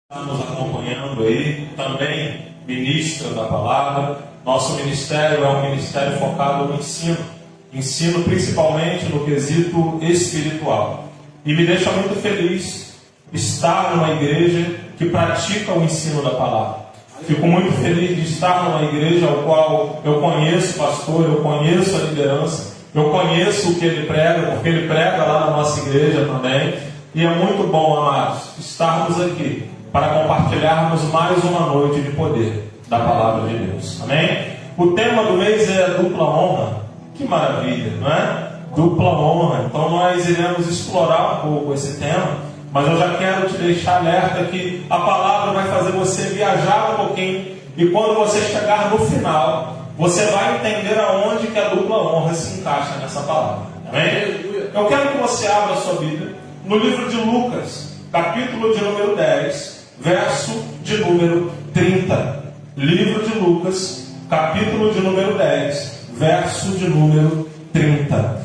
Está nos acompanhando aí, também ministra da palavra. Nosso ministério é um ministério focado no ensino principalmente no quesito espiritual. E me deixa muito feliz estar numa igreja que pratica o ensino da palavra. Fico muito feliz de estar numa igreja ao qual eu conheço o pastor, eu conheço a liderança, eu conheço o que ele prega, porque ele prega lá na nossa igreja também. E é muito bom, amados, estarmos aqui para compartilharmos mais uma noite de poder da palavra de Deus. Amém? O tema do mês é dupla honra. Que maravilha, não é? Dupla honra. Então nós iremos explorar um pouco esse tema, mas eu já quero te deixar alerta que a palavra vai fazer você viajar um pouquinho, e quando você chegar no final, você vai entender aonde que a dupla honra se encaixa nessa palavra. Amém? Eu quero que você abra a sua Bíblia no livro de Lucas, capítulo de número 10, verso de número 30. Livro de Lucas, capítulo de número 10, verso de número 30.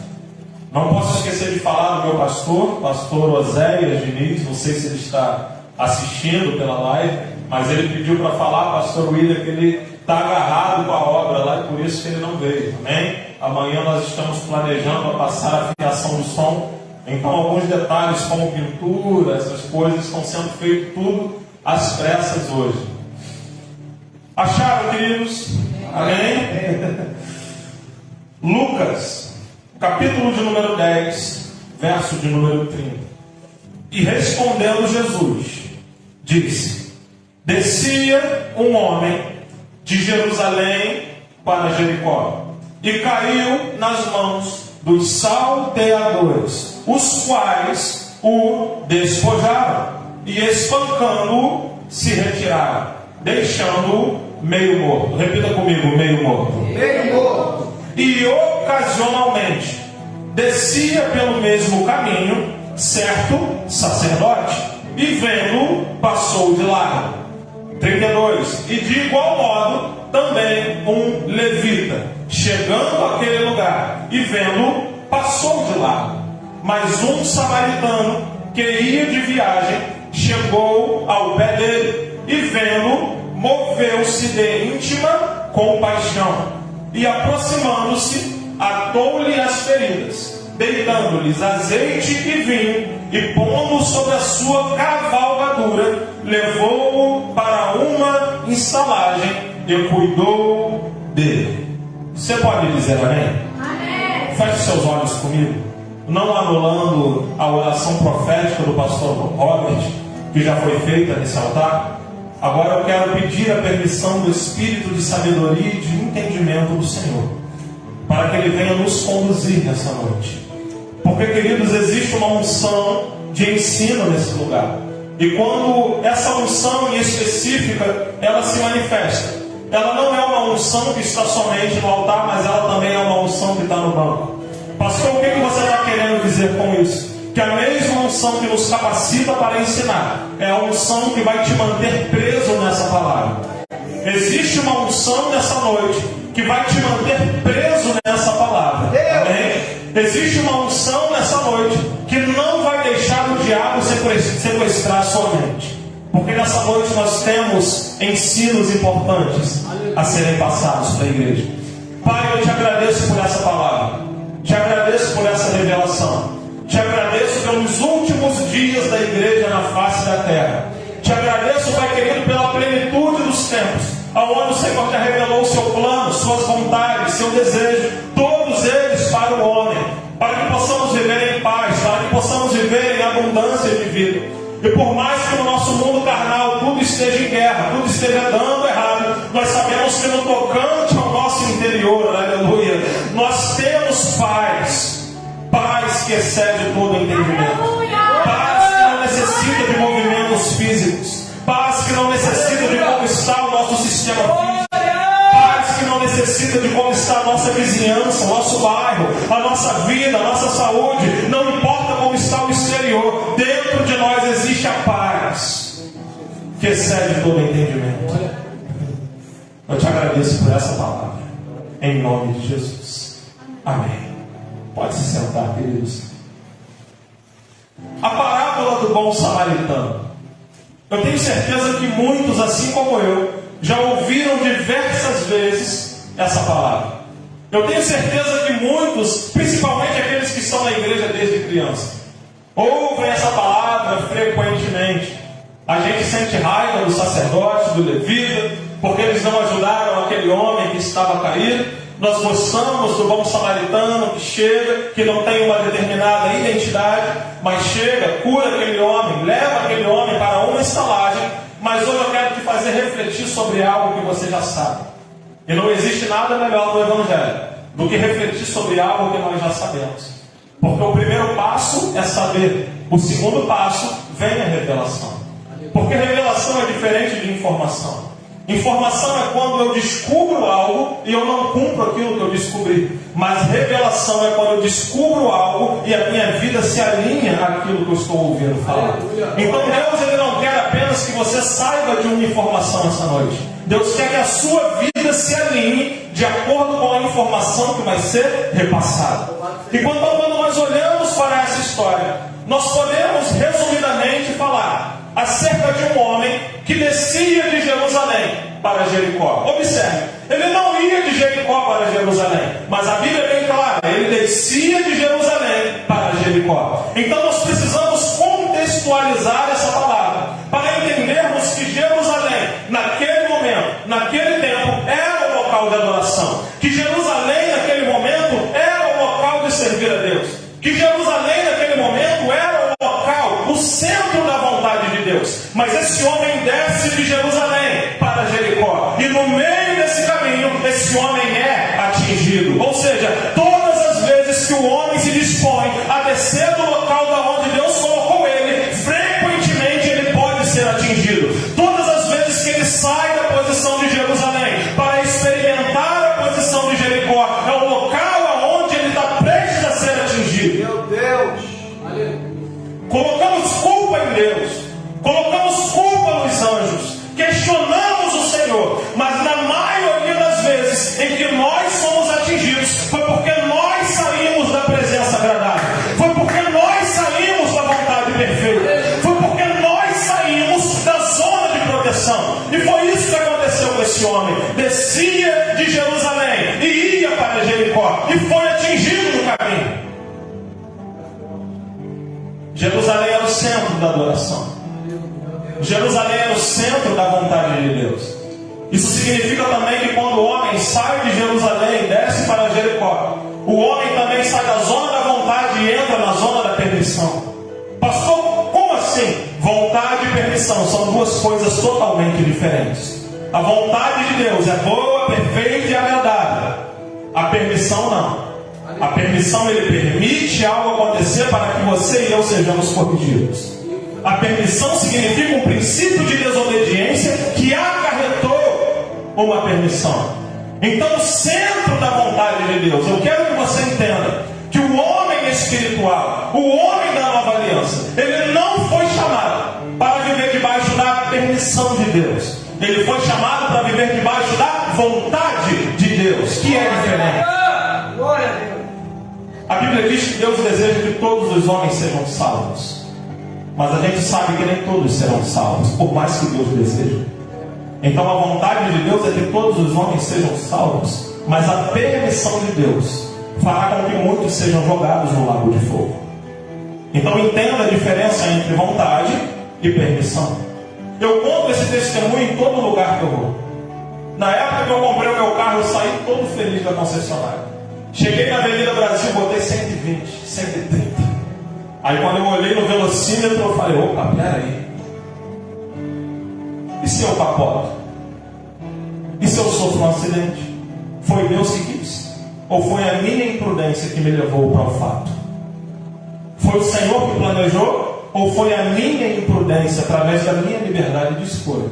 Não posso esquecer de falar do meu pastor Oséias Diniz. Não sei se ele está assistindo pela live, mas ele pediu para falar, pastor William, que ele está agarrado com a obra lá e por isso que ele não veio. Amém? Amanhã nós estamos planejando a passar a afinação do som. Então alguns detalhes como pintura, essas coisas estão sendo feitas tudo às pressas hoje. Acharam, queridos? Amém? Lucas, capítulo de número 10, verso de número 30. E respondendo Jesus, disse: descia um homem de Jerusalém para Jericó, e caiu nas mãos dos salteadores, os quais o despojaram, e espancando-o, se retiraram, deixando-o meio morto. Repita comigo: meio morto. Meio morto. E ocasionalmente descia pelo mesmo caminho certo sacerdote, e vendo-o, passou de largo. 32. E de igual modo também um levita, chegando àquele lugar e vendo-o, passou de largo. Mas um samaritano que ia de viagem chegou ao pé dele e vendo-o, moveu-se de íntima compaixão, e aproximando-se, atou-lhe as feridas, deitando-lhes azeite e vinho, e pondo sobre a sua cavalgadura, levou-o para uma estalagem e cuidou dele. Você pode dizer amém? Amém. Feche seus olhos comigo, não anulando a oração profética do pastor Robert, que já foi feita nesse altar. Agora eu quero pedir a permissão do Espírito de sabedoria e de entendimento do Senhor, para que Ele venha nos conduzir nessa noite. Porque, queridos, existe uma unção de ensino nesse lugar. E quando essa unção em específica, ela se manifesta, ela não é uma unção que está somente no altar, mas ela também é uma unção que está no banco. Pastor, o que você está querendo dizer com isso? Que a mesma unção que nos capacita para ensinar é a unção que vai te manter preso nessa palavra. Existe uma unção nessa noite que vai te manter preso nessa palavra. Amém? Existe uma unção nessa noite que não vai deixar o diabo sequestrar sua mente. Porque nessa noite nós temos ensinos importantes a serem passados para a igreja. Pai, eu te agradeço por essa palavra. Te agradeço por essa revelação. Te agradeço pelos últimos dias da igreja na face da terra. Te agradeço, Pai querido, pela plenitude dos tempos, aonde o Senhor já revelou o seu plano, suas vontades, seu desejo, todos eles para o homem, para que possamos viver em paz, para que possamos viver em abundância de vida. E por mais que no nosso mundo carnal tudo esteja em guerra, tudo esteja dando errado, nós sabemos que no tocante ao nosso interior, aleluia, nós temos paz que excede todo entendimento, paz que não necessita de movimentos físicos, paz que não necessita de conquistar o nosso sistema físico, paz que não necessita de conquistar a nossa vizinhança, o nosso bairro, a nossa vida, a nossa saúde. Não importa como está o exterior, dentro de nós existe a paz que excede todo entendimento. Eu te agradeço por essa palavra, em nome de Jesus. Amém. Pode se sentar, queridos. A parábola do bom samaritano. Eu tenho certeza que muitos, assim como eu, já ouviram diversas vezes essa palavra. Eu tenho certeza que muitos, principalmente aqueles que estão na igreja desde criança, ouvem essa palavra frequentemente. A gente sente raiva do sacerdote, do levita, porque eles não ajudaram aquele homem que estava caído. Nós gostamos do bom samaritano que chega, que não tem uma determinada identidade, mas chega, cura aquele homem, leva aquele homem para uma estalagem. Mas hoje eu quero te fazer refletir sobre algo que você já sabe. E não existe nada melhor no Evangelho do que refletir sobre algo que nós já sabemos. Porque o primeiro passo é saber, o segundo passo vem a revelação. Porque revelação é diferente de informação. Informação é quando eu descubro algo e eu não cumpro aquilo que eu descobri. Mas revelação é quando eu descubro algo e a minha vida se alinha àquilo que eu estou ouvindo falar. Então Deus, ele não quer apenas que você saiba de uma informação essa noite. Deus quer que a sua vida se alinhe de acordo com a informação que vai ser repassada. E quando nós olhamos para essa história, nós podemos resumidamente falar acerca de um homem que descia de Jerusalém para Jericó. Observe, ele não ia de Jericó para Jerusalém, mas a Bíblia é bem clara, ele descia de Jerusalém para Jericó. Então nós precisamos contextualizar essa palavra para entendermos que Jerusalém, naquele momento, naquele tempo, era o local de adoração. Que Jerusalém, naquele momento, era o local de servir a Deus. Que Jerusalém, naquele momento, era o local, o centro da vontade de Deus. Mas esse homem desce de Jerusalém para Jericó. E no meio desse caminho, esse homem é atingido. Ou seja, todas as vezes que o homem se dispõe a descer do local da onde Deus colocou ele, frequentemente ele pode ser atingido. Todas as vezes que ele sai da posição de Jerusalém para experimentar a posição de Jericó, é o local aonde ele está prestes a ser atingido. Meu Deus! Colocamos culpa em Deus, colocamos culpa nos anjos, questionamos o Senhor, mas na maioria das vezes em que nós somos atingidos, foi porque nós saímos da presença agradável, foi porque nós saímos da vontade perfeita, foi porque nós saímos da zona de proteção. E foi isso que aconteceu com esse homem. Descia de Jerusalém e ia para Jericó, e foi atingido no caminho. Jerusalém era o centro da adoração. Jerusalém era o centro da vontade de Deus. Isso significa também que quando o homem sai de Jerusalém e desce para Jericó, o homem também sai da zona da vontade e entra na zona da permissão. Pastor, como assim? Vontade e permissão são duas coisas totalmente diferentes. A vontade de Deus é boa, perfeita e agradável. A permissão não. A permissão, ele permite algo acontecer para que você e eu sejamos corrigidos. A permissão significa um princípio de desobediência que acarretou uma permissão. Então, o centro da vontade de Deus, eu quero que você entenda que o homem espiritual, o homem da nova aliança, ele não foi chamado para viver debaixo da permissão de Deus. Ele foi chamado para viver debaixo da vontade de Deus, que é diferente. Glória a Deus. A Bíblia diz que Deus deseja que todos os homens sejam salvos. Mas a gente sabe que nem todos serão salvos, por mais que Deus deseje. Então a vontade de Deus é que todos os homens sejam salvos, mas a permissão de Deus fará com que muitos sejam jogados no lago de fogo. Então entenda a diferença entre vontade e permissão. Eu conto esse testemunho em todo lugar que eu vou. Na época que eu comprei o meu carro, eu saí todo feliz da concessionária. Cheguei na Avenida Brasil, botei 120, 130. Aí quando eu olhei no velocímetro, eu falei, opa, peraí. E se eu capoto? E se eu sofro um acidente? Foi Deus que quis? Ou foi a minha imprudência que me levou para o fato? Foi o Senhor que planejou? Ou foi a minha imprudência, através da minha liberdade de escolha,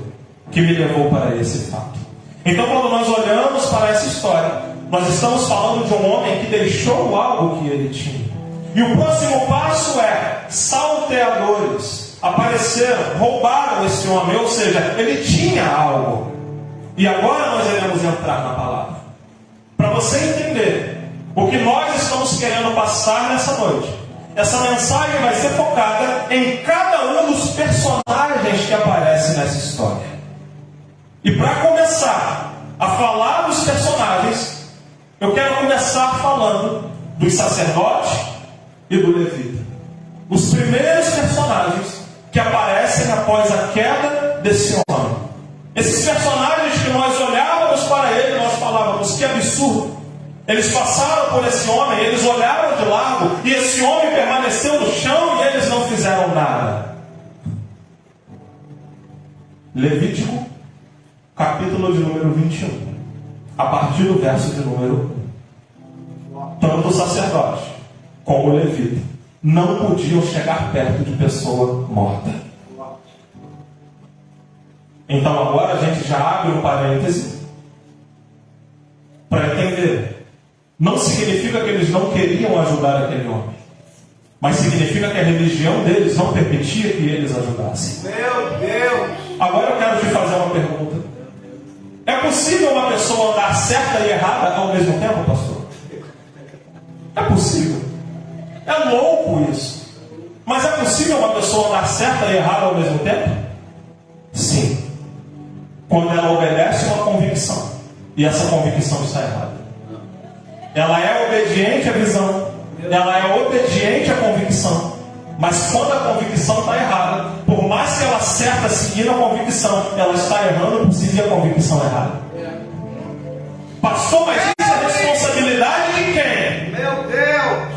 que me levou para esse fato? Então quando nós olhamos para essa história, nós estamos falando de um homem que deixou algo que ele tinha. E o próximo passo é: salteadores apareceram, roubaram esse homem, ou seja, ele tinha algo. E agora nós iremos entrar na palavra. Para você entender, o que nós estamos querendo passar nessa noite essa mensagem vai ser focada em cada um dos personagens que aparecem nessa história. E para começar a falar dos personagens, eu quero começar falando dos sacerdotes e do levita. Os primeiros personagens que aparecem após a queda desse homem. Esses personagens que nós olhávamos para ele, nós falávamos, que absurdo. Eles passaram por esse homem, eles olharam de lado, e esse homem permaneceu no chão e eles não fizeram nada. Levítico, capítulo de número 21, a partir do verso de número 1. Tanto o sacerdote como o levita não podiam chegar perto de pessoa morta. Então agora a gente já abre um parêntese para entender. Não significa que eles não queriam ajudar aquele homem, mas significa que a religião deles não permitia que eles ajudassem. Meu Deus! Agora eu quero te fazer uma pergunta. É possível uma pessoa andar certa e errada ao mesmo tempo, pastor? É possível. É louco isso. Mas é possível uma pessoa andar certa e errada ao mesmo tempo? Sim. Quando ela obedece uma convicção e essa convicção está errada. Ela é obediente à visão, ela é obediente à convicção, mas quando a convicção está errada, por mais que ela acerta seguindo a convicção, ela está errando por seguir a convicção errada. Pastor, mas isso é responsabilidade de quem? Meu Deus!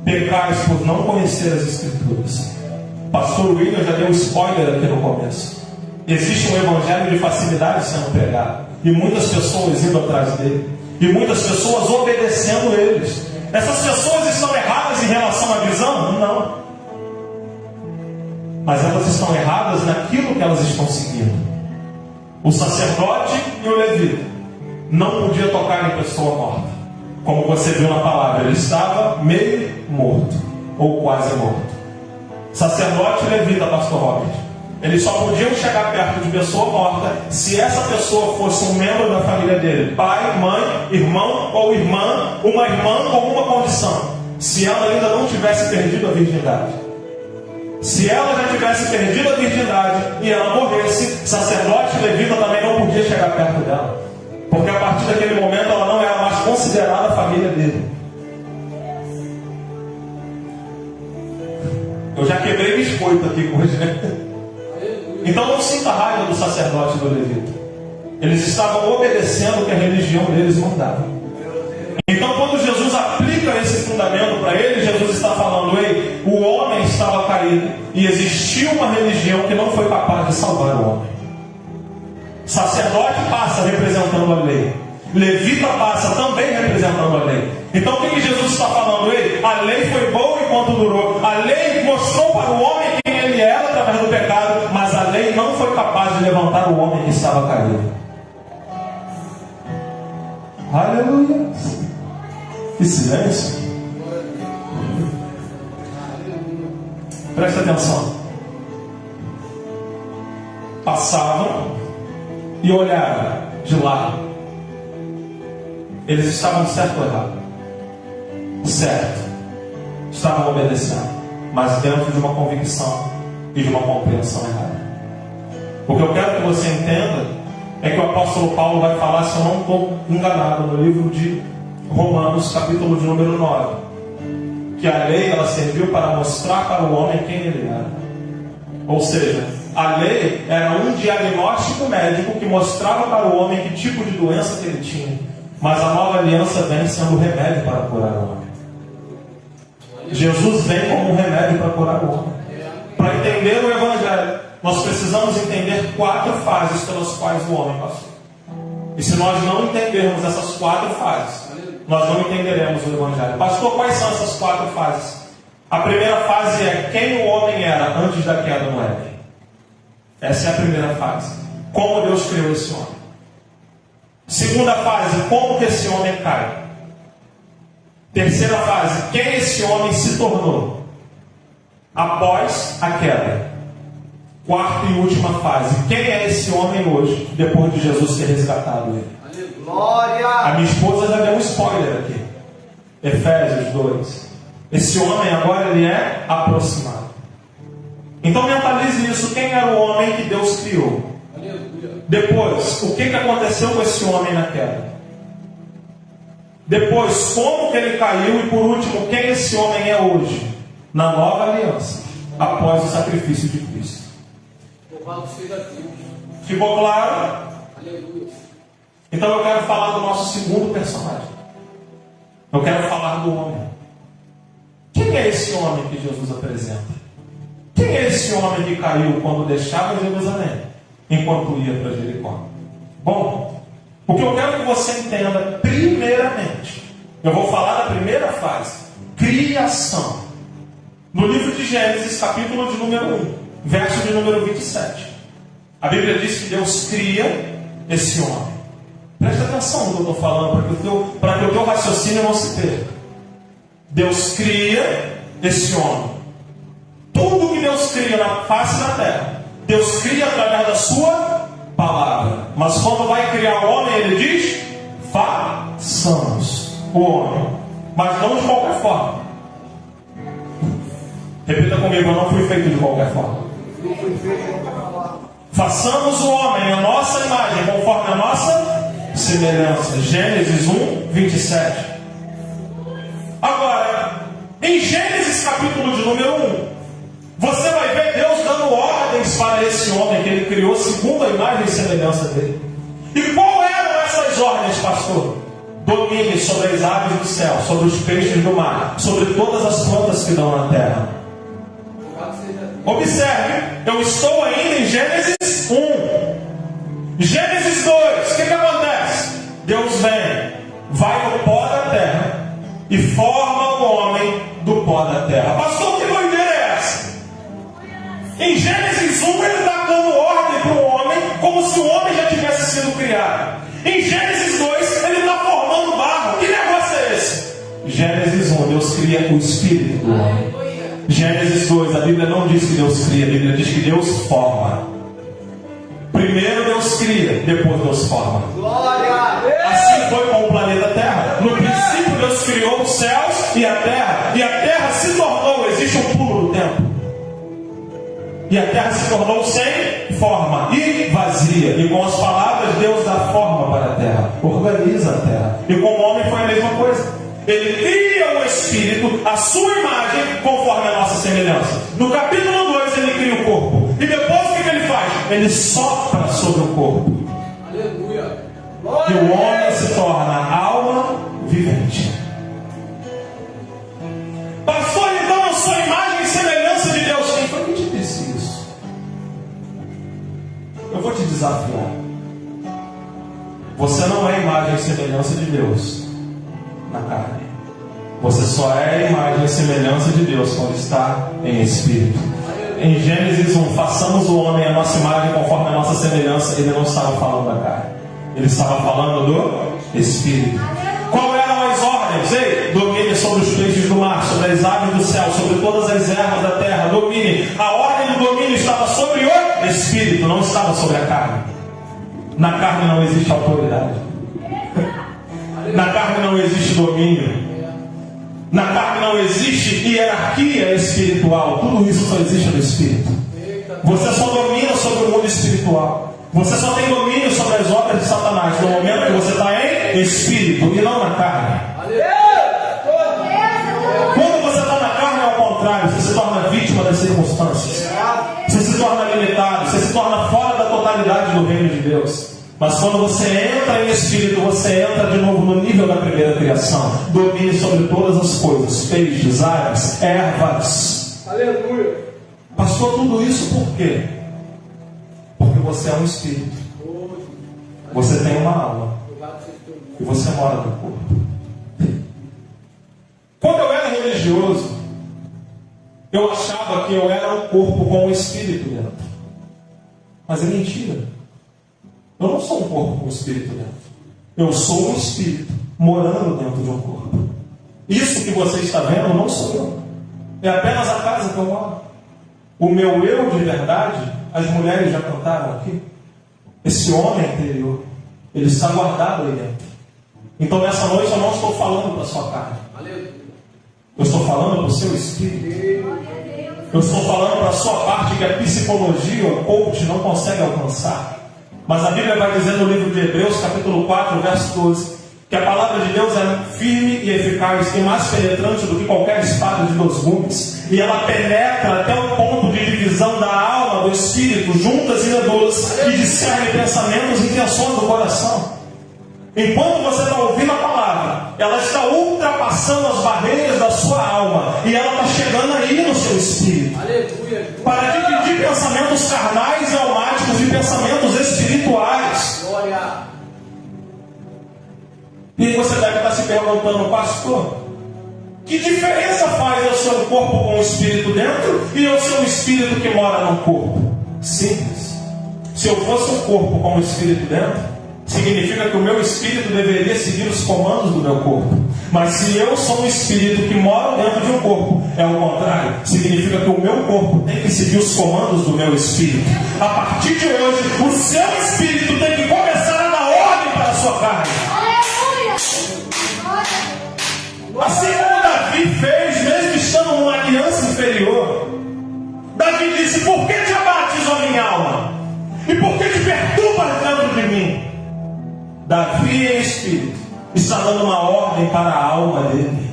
Pecais por não conhecer as Escrituras. Pastor William já deu um spoiler aqui no começo. Existe um evangelho de facilidade sendo pregado, e muitas pessoas indo atrás dele, e muitas pessoas obedecendo eles. Essas pessoas estão erradas em relação à visão? Não. Mas elas estão erradas naquilo que elas estão seguindo. O sacerdote e o levita não podia tocar em pessoa morta. Como você viu na palavra, ele estava meio morto, ou quase morto. Sacerdote e levita, pastor Robert, eles só podiam chegar perto de pessoa morta se essa pessoa fosse um membro da família dele. Pai, mãe, irmão ou irmã, uma irmã com uma condição. Se ela ainda não tivesse perdido a virgindade. Se ela já tivesse perdido a virgindade e ela morresse, sacerdote e levita também não podia chegar perto dela. Porque a partir daquele momento ela não era mais considerada a família dele. Eu já quebrei biscoito aqui com hoje. Então não sinta raiva do sacerdote e do levita. Eles estavam obedecendo o que a religião deles mandava. Então quando Jesus aplica esse fundamento para ele, Jesus está falando: ei, o homem estava caído e existiu uma religião que não foi capaz de salvar o homem. Sacerdote passa representando a lei, levita passa também representando a lei. Então o que Jesus está falando? Ei, a lei foi boa enquanto durou, a lei mostrou para o homem quem ele era através do pecado, mas a lei não foi capaz de levantar o homem que estava caído. Aleluia. Que silêncio. Presta atenção. Passavam e olharam de lado. Eles estavam certo ou errado? Certo. Estavam obedecendo, mas dentro de uma convicção e de uma compreensão errada. O que eu quero que você entenda é que o apóstolo Paulo vai falar, se eu não estou enganado, no livro de Romanos, capítulo de número 9, que a lei ela serviu para mostrar para o homem quem ele era. Ou seja, a lei era um diagnóstico médico que mostrava para o homem que tipo de doença que ele tinha. Mas a nova aliança vem sendo o remédio para curar o homem. Jesus vem como um remédio para curar o homem. Para entender o Evangelho, nós precisamos entender 4 fases pelas quais o homem passou. E se nós não entendermos essas 4 fases, nós não entenderemos o Evangelho. Pastor, quais são essas 4 fases? A primeira fase é quem o homem era antes da queda no Éden. Essa é a primeira fase. Como Deus criou esse homem. Segunda fase, como que esse homem cai. Terceira fase, quem esse homem se tornou após a queda. Quarta e última fase, quem é esse homem hoje, depois de Jesus ter resgatado ele. Glória! A minha esposa já deu um spoiler aqui. Efésios 2. Esse homem agora ele é aproximado. Então mentalize isso. Quem era o homem que Deus criou? Depois, o que aconteceu com esse homem na queda? Depois, como que ele caiu? E por último, quem esse homem é hoje? Na nova aliança, após o sacrifício de Cristo. Ficou claro? Então eu quero falar do nosso segundo personagem. Eu quero falar do homem. Quem é esse homem que Jesus apresenta? Quem é esse homem que caiu quando deixava Jerusalém, enquanto ia para Jericó? Bom, o que eu quero que você entenda, primeiramente, eu vou falar da primeira fase, criação. No livro de Gênesis, capítulo de número 1, verso de número 27. A Bíblia diz que Deus cria esse homem. Presta atenção no que eu estou falando, para que o teu raciocínio não se perca. Deus cria esse homem. Tudo que Deus cria na face da terra, Deus cria através da sua palavra. Mas quando vai criar o homem, ele diz: façamos o homem. Mas não de qualquer forma. Repita comigo: eu não fui feito de qualquer forma. Façamos o homem a nossa imagem, conforme a nossa semelhança. Gênesis 1, 27. Agora, em Gênesis capítulo de número 1, você vai ver Deus dando ordens para esse homem que ele criou segundo a imagem e semelhança dele. E qual eram essas ordens, pastor? Domine sobre as aves do céu, sobre os peixes do mar, sobre todas as plantas que dão na terra. Observe, eu estou ainda em Gênesis 1. Gênesis 2, o que acontece? Deus vem, vai no pó da terra e forma o homem do pó da terra. Pastor, que doideira é essa? Em Gênesis 1 ele está dando ordem para o homem, como se o homem já tivesse sido criado. Em Gênesis 2 ele está formando barro. Que negócio é esse? Gênesis 1, Deus cria o espírito do homem. Gênesis 2, a Bíblia não diz que Deus cria, a Bíblia diz que Deus forma. Primeiro Deus cria, depois Deus forma. Assim foi com o planeta Terra. No princípio Deus criou os céus e a terra se tornou, existe um pulo no tempo. E a terra se tornou sem forma e vazia. E com as palavras Deus dá forma para a terra, organiza a terra. E com o homem foi a mesma coisa. Ele cria o espírito, a sua imagem, conforme a nossa semelhança. No capítulo 2 ele cria o corpo. E depois o que ele faz? Ele sopra sobre o corpo. Aleluia. E o homem se torna alma vivente. Pastor, então eu sou a imagem e semelhança de Deus. Quem foi que te disse isso? Eu vou te desafiar. Você não é a imagem e semelhança de Deus na carne. Você só é a imagem e semelhança de Deus quando está em espírito. Em Gênesis 1, façamos o homem a nossa imagem conforme a nossa semelhança. Ele não estava falando da carne, ele estava falando do espírito. Qual eram as ordens? Ei, domine sobre os peixes do mar, sobre as aves do céu, sobre todas as ervas da terra. Domine. A ordem do domínio estava sobre o espírito, não estava sobre a carne. Na carne não existe autoridade. Na carne não existe domínio. Na carne não existe hierarquia espiritual. Tudo isso só existe no espírito. Você só domina sobre o mundo espiritual. Você só tem domínio sobre as obras de Satanás no momento que você está em espírito e não na carne. Quando você está na carne, é ao contrário. Você se torna vítima das circunstâncias. Você se torna limitado. Você se torna fora da totalidade do reino de Deus. Mas quando você entra em espírito, você entra de novo no nível da primeira criação. Domine sobre todas as coisas, peixes, aves, ervas. Aleluia. Pastor, tudo isso por quê? Porque você é um espírito. Você tem uma alma. E você mora no corpo. Quando eu era religioso, eu achava que eu era um corpo com um espírito dentro. Mas é mentira. Eu não sou um corpo com um espírito dentro. Eu sou um espírito morando dentro de um corpo. Isso que você está vendo não sou eu. É apenas a casa que eu moro. O meu eu de verdade, as mulheres já cantaram aqui. Esse homem interior, ele está guardado aí dentro. Então nessa noite eu não estou falando para a sua carne. Eu estou falando para o seu espírito. Eu estou falando para a sua parte que a psicologia ou coach não consegue alcançar. Mas a Bíblia vai dizer no livro de Hebreus, capítulo 4, verso 12, que a palavra de Deus é firme e eficaz e mais penetrante do que qualquer espada de 2 gumes. E ela penetra até o ponto de divisão da alma, do espírito, juntas e medulas, e discerne pensamentos e intenções do coração. Enquanto você está ouvindo a palavra, ela está ultrapassando as barreiras da sua alma, e ela está chegando aí no seu espírito. Aleluia. Para dividir pensamentos carnais e almáticos de pensamentos espirituais. Glória. E você deve estar se perguntando, pastor, que diferença faz ao seu corpo com o espírito dentro e ao seu espírito que mora no corpo? Simples. Se eu fosse um corpo com o espírito dentro, significa que o meu espírito deveria seguir os comandos do meu corpo. Mas se eu sou um espírito que mora dentro de um corpo, é o contrário. Significa que o meu corpo tem que seguir os comandos do meu espírito. A partir de hoje, o seu espírito tem que começar a dar ordem para a sua carne. Assim como Davi fez, mesmo estando numa aliança inferior. Davi disse: por que te abates, ó minha alma? E por que te perturbas dentro de mim? Davi em espírito está dando uma ordem para a alma dele.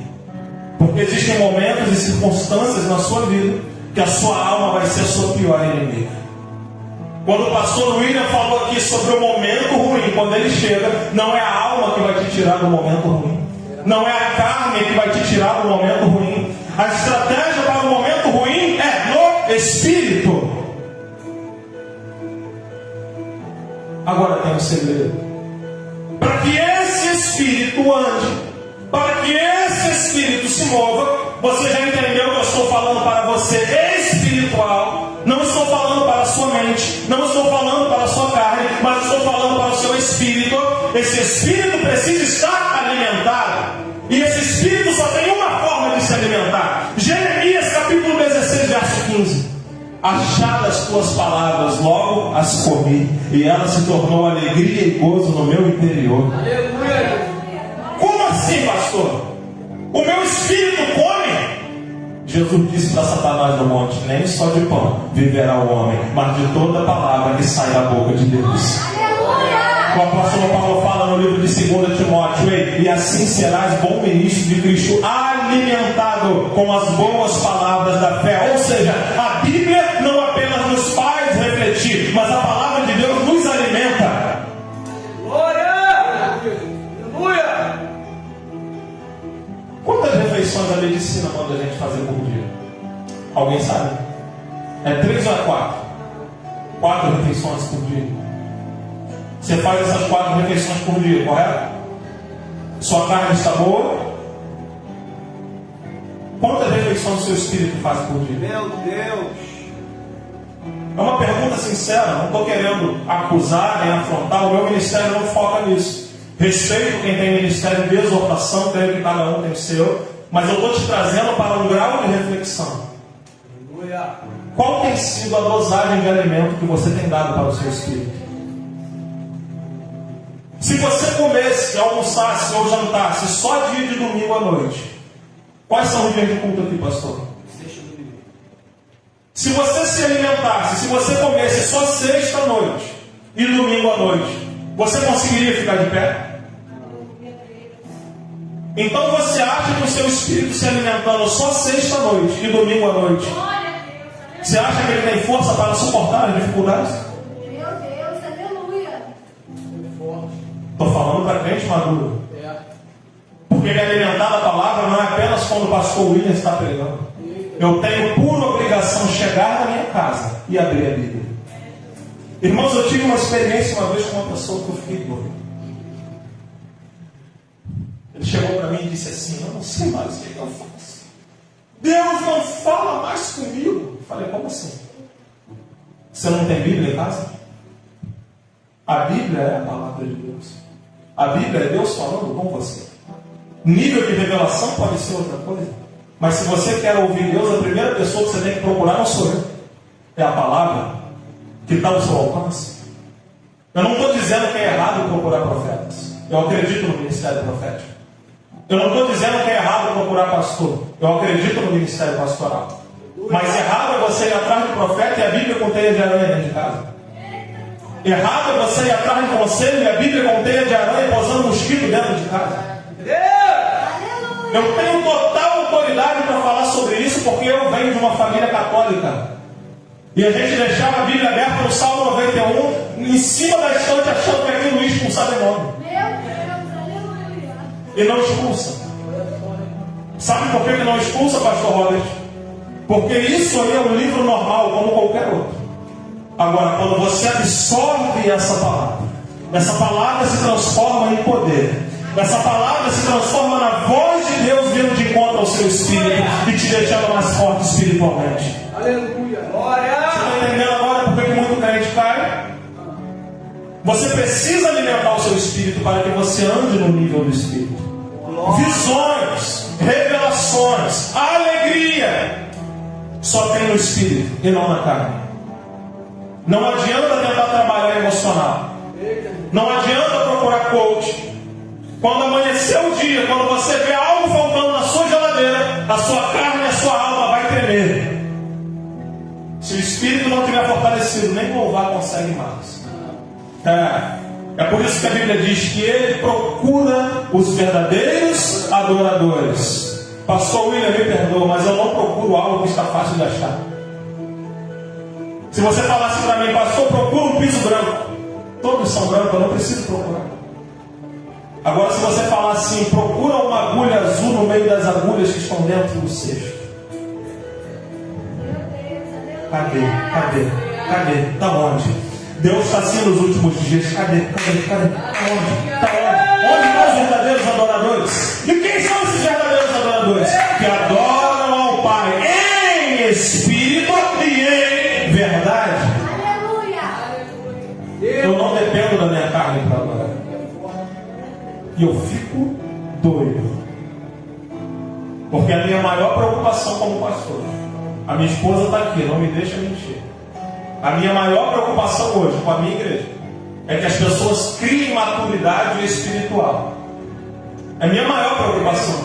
Porque existem momentos e circunstâncias na sua vida que a sua alma vai ser a sua pior inimiga. Quando o pastor William falou aqui sobre o momento ruim, quando ele chega, não é a alma que vai te tirar do momento ruim. Não é a carne que vai te tirar do momento ruim. A estratégia para o momento ruim é no espírito. Agora tem um segredo. Para que esse espírito ande, para que esse espírito se mova, você já entendeu que eu estou falando para você espiritual. Não estou falando para a sua mente, não estou falando para a sua carne, mas estou falando para o seu espírito. Esse espírito precisa estar alimentado. E esse espírito só tem uma forma de se alimentar. Jeremias capítulo 16, verso 15. Achadas tuas palavras, logo as comi, e ela se tornou alegria e gozo no meu interior. Aleluia. Como assim, pastor? O meu espírito come? Jesus disse para Satanás no monte: nem só de pão viverá o homem, mas de toda palavra que sai da boca de Deus. O apóstolo Paulo fala no livro de 2 Timóteo: e assim serás bom ministro de Cristo, alimentado com as boas palavras da fé. Ou seja, a Bíblia não apenas nos faz refletir, mas a palavra de Deus nos alimenta. Glória! Aleluia! Quantas refeições a medicina manda a gente fazer por dia? Alguém sabe? É 3 ou é 4? 4 refeições por dia. Você faz essas 4 refeições por dia, correto? Sua carne está boa? Quantas refeições o seu espírito faz por dia? Meu Deus! É uma pergunta sincera, não estou querendo acusar nem afrontar, o meu ministério não foca nisso. Respeito quem tem ministério de exortação, creio que cada um tem o seu, mas eu estou te trazendo para um grau de reflexão. Qual tem sido a dosagem de alimento que você tem dado para o seu espírito? Se você comesse, almoçasse ou jantasse só dia de domingo à noite, quais são os dias de culto aqui, pastor? Se você se alimentasse, se você comesse só sexta à noite e domingo à noite, você conseguiria ficar de pé? Então você acha que o seu espírito se alimentando só sexta à noite e domingo à noite, você acha que ele tem força para suportar as dificuldades? Estou falando para crente maduro. Porque me alimentar da palavra não é apenas quando o pastor William está pregando. Eu tenho por obrigação chegar na minha casa e abrir a Bíblia. Irmãos, eu tive uma experiência uma vez com uma pessoa que eu fiquei doido. Ele chegou para mim e disse assim: eu não sei mais o que eu faço. Deus não fala mais comigo. Eu falei: como assim? Você não tem Bíblia em casa? A Bíblia é a palavra de Deus. A Bíblia é Deus falando com você. Nível de revelação pode ser outra coisa. Mas se você quer ouvir Deus, a primeira pessoa que você tem que procurar não sou eu. É a palavra que está ao seu alcance. Eu não estou dizendo que é errado procurar profetas. Eu acredito no ministério profético. Eu não estou dizendo que é errado procurar pastor. Eu acredito no ministério pastoral. Mas errado é você ir atrás do profeta e a Bíblia com teia de aranha dentro de casa. Errado é você ir atrás de conselho e a Bíblia com teia de aranha posando mosquito dentro de casa. Eu tenho total autoridade para falar sobre isso porque eu venho de uma família católica. E a gente deixava a Bíblia aberta no Salmo 91 em cima da estante achando que aquilo ia expulsar demônio. E não expulsa. Sabe por que não expulsa, pastor Robert? Porque isso aí é um livro normal, como qualquer outro. Agora, quando você absorve essa palavra se transforma em poder. Essa palavra se transforma na voz de Deus vindo de encontro ao seu espírito e te deixando mais forte espiritualmente. Aleluia. Glória. Você está entendendo agora por que muito crente cai? Você precisa alimentar o seu espírito para que você ande no nível do espírito. Visões, revelações, alegria só tem no espírito e não na carne. Não adianta tentar trabalhar emocional. Não adianta procurar coach. Quando amanhecer o dia, quando você vê algo faltando na sua geladeira, a sua carne e a sua alma vai tremer. Se o espírito não estiver fortalecido, nem louvar consegue mais. É por isso que a Bíblia diz que ele procura os verdadeiros adoradores. Pastor William, me perdoa, mas eu não procuro algo que está fácil de achar. Se você falasse para mim, pastor, procura um piso branco. Todos são brancos, eu não preciso procurar. Agora, se você falar assim, procura uma agulha azul no meio das agulhas que estão dentro do cesto. Cadê? Está onde? Deus está assim nos últimos dias. Cadê? Está onde? Onde estão os verdadeiros adoradores? E quem são esses verdadeiros adoradores? Que adoram ao Pai em espírito e em verdade. Eu não dependo da minha carne para adorar. E eu fico doido. Porque a minha maior preocupação como pastor, a minha esposa está aqui, não me deixa mentir. A minha maior preocupação hoje com a minha igreja é que as pessoas criem maturidade espiritual. É a minha maior preocupação.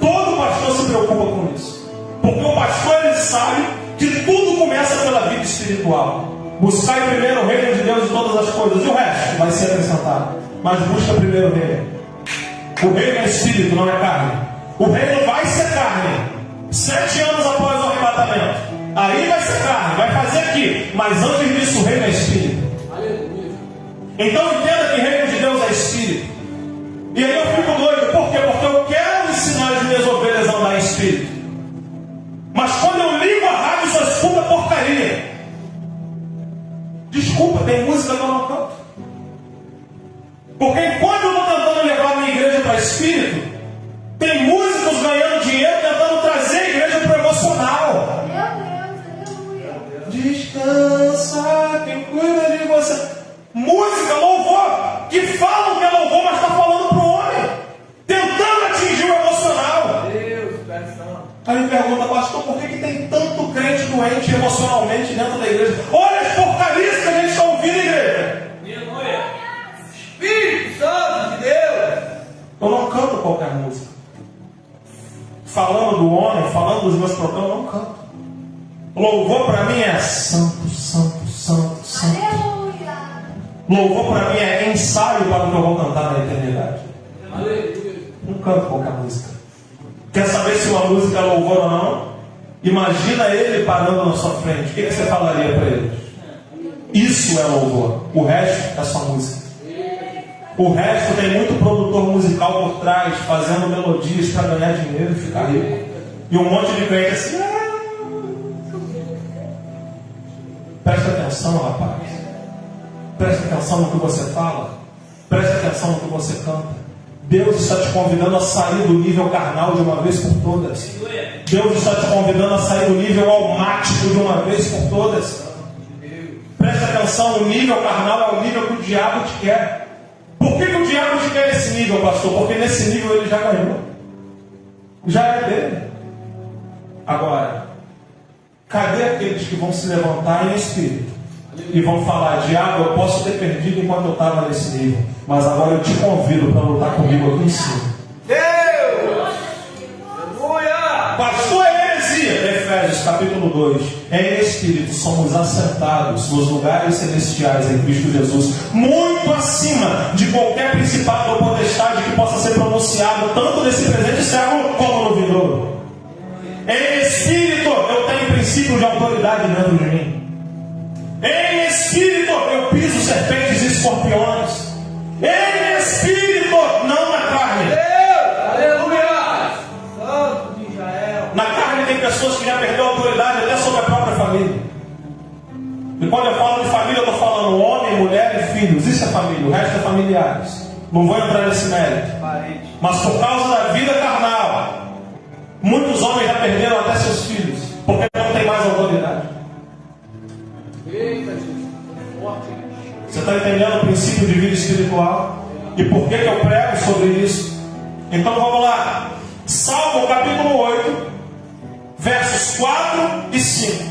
Todo pastor se preocupa com isso. Porque o pastor, ele sabe que tudo começa pela vida espiritual. Buscar primeiro o reino de Deus e todas as coisas, e o resto vai ser acrescentado. Mas busca primeiro o reino. O reino é espírito, não é carne. O reino vai ser carne 7 anos após o arrebatamento. Aí vai ser carne, vai fazer aqui. Mas antes disso o reino é espírito. Então entenda que o reino de Deus é espírito. E aí eu fico doido. Por quê? Porque eu quero ensinar as minhas ovelhas a andar em espírito. Mas quando eu ligo a rádio só escuta porcaria. Desculpa, tem música que eu não canto. Porque enquanto eu estou tentando levar a minha igreja para espírito, tem músicos ganhando dinheiro tentando trazer a igreja para o emocional. Descansa, quem cuida de você. Música, louvor, que falam que é louvor, mas está falando para o homem, tentando atingir o emocional. Aí me pergunta, pastor, por que tem tanto crente doente emocionalmente dentro da igreja? Olha as porcarias que a gente está ouvindo, igreja. Espírito Santo de Deus. Eu não canto qualquer música. Falando do homem, falando dos meus problemas, eu não canto. Louvor para mim é santo, santo, santo, santo. Louvor para mim é ensaio para o que eu vou cantar na eternidade. Não canto qualquer música. Quer saber se uma música é louvor ou não? Imagina ele parando na sua frente. O que você falaria para ele? Isso é louvor. O resto é só música. O resto tem muito produtor musical por trás, fazendo melodias para ganhar dinheiro e ficar rico. E um monte de crente assim. Presta atenção, rapaz. Presta atenção no que você fala. Presta atenção no que você canta. Deus está te convidando a sair do nível carnal de uma vez por todas. Deus está te convidando a sair do nível almático de uma vez por todas. Presta atenção, o nível carnal é o nível que o diabo te quer. Por que o diabo te quer nesse nível, pastor? Porque nesse nível ele já ganhou. Já é dele. Agora, cadê aqueles que vão se levantar em espírito e vão falar, diabo, eu posso ter perdido enquanto eu estava nesse nível, mas agora eu te convido para lutar comigo aqui em cima. Deus! pastor é heresia. Efésios capítulo 2. Em espírito somos assentados nos lugares celestiais em Cristo Jesus, muito acima de qualquer principado ou potestade que possa ser pronunciado, tanto nesse presente século como no vindouro. Em espírito eu tenho princípio de autoridade dentro de mim. Em espírito eu piso serpentes e escorpiões. Em espírito, não na carne. Deus, aleluia! Santo de Israel. Na carne tem pessoas que já perderam a autoridade até sobre a própria família. E quando eu falo de família, eu estou falando homem, mulher e filhos. Isso é família, o resto é familiares. Não vou entrar nesse mérito. Mas por causa da vida carnal, muitos homens já perderam até seus filhos, porque não tem mais autoridade. Eita, Jesus. Forte. Você está entendendo o princípio de vida espiritual? E por que eu prego sobre isso? Então vamos lá. Salmo capítulo 8, versos 4 e 5.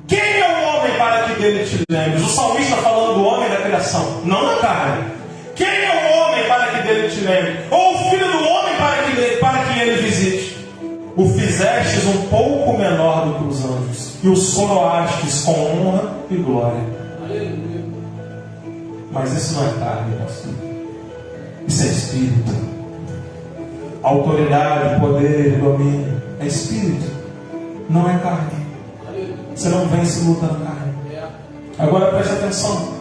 Quem é o homem para que dele te lembres? O salmista falando do homem da criação, não da carne. Quem é o homem para que dele te lembre? Ou o filho do homem para que ele visite? O fizestes um pouco menor do que os anjos, e os coroastes com honra e glória. Aleluia. Mas isso não é carne, pastor. Isso é espírito. Autoridade, poder e domínio é espírito, não é carne. Você não vence luta na carne. Agora preste atenção.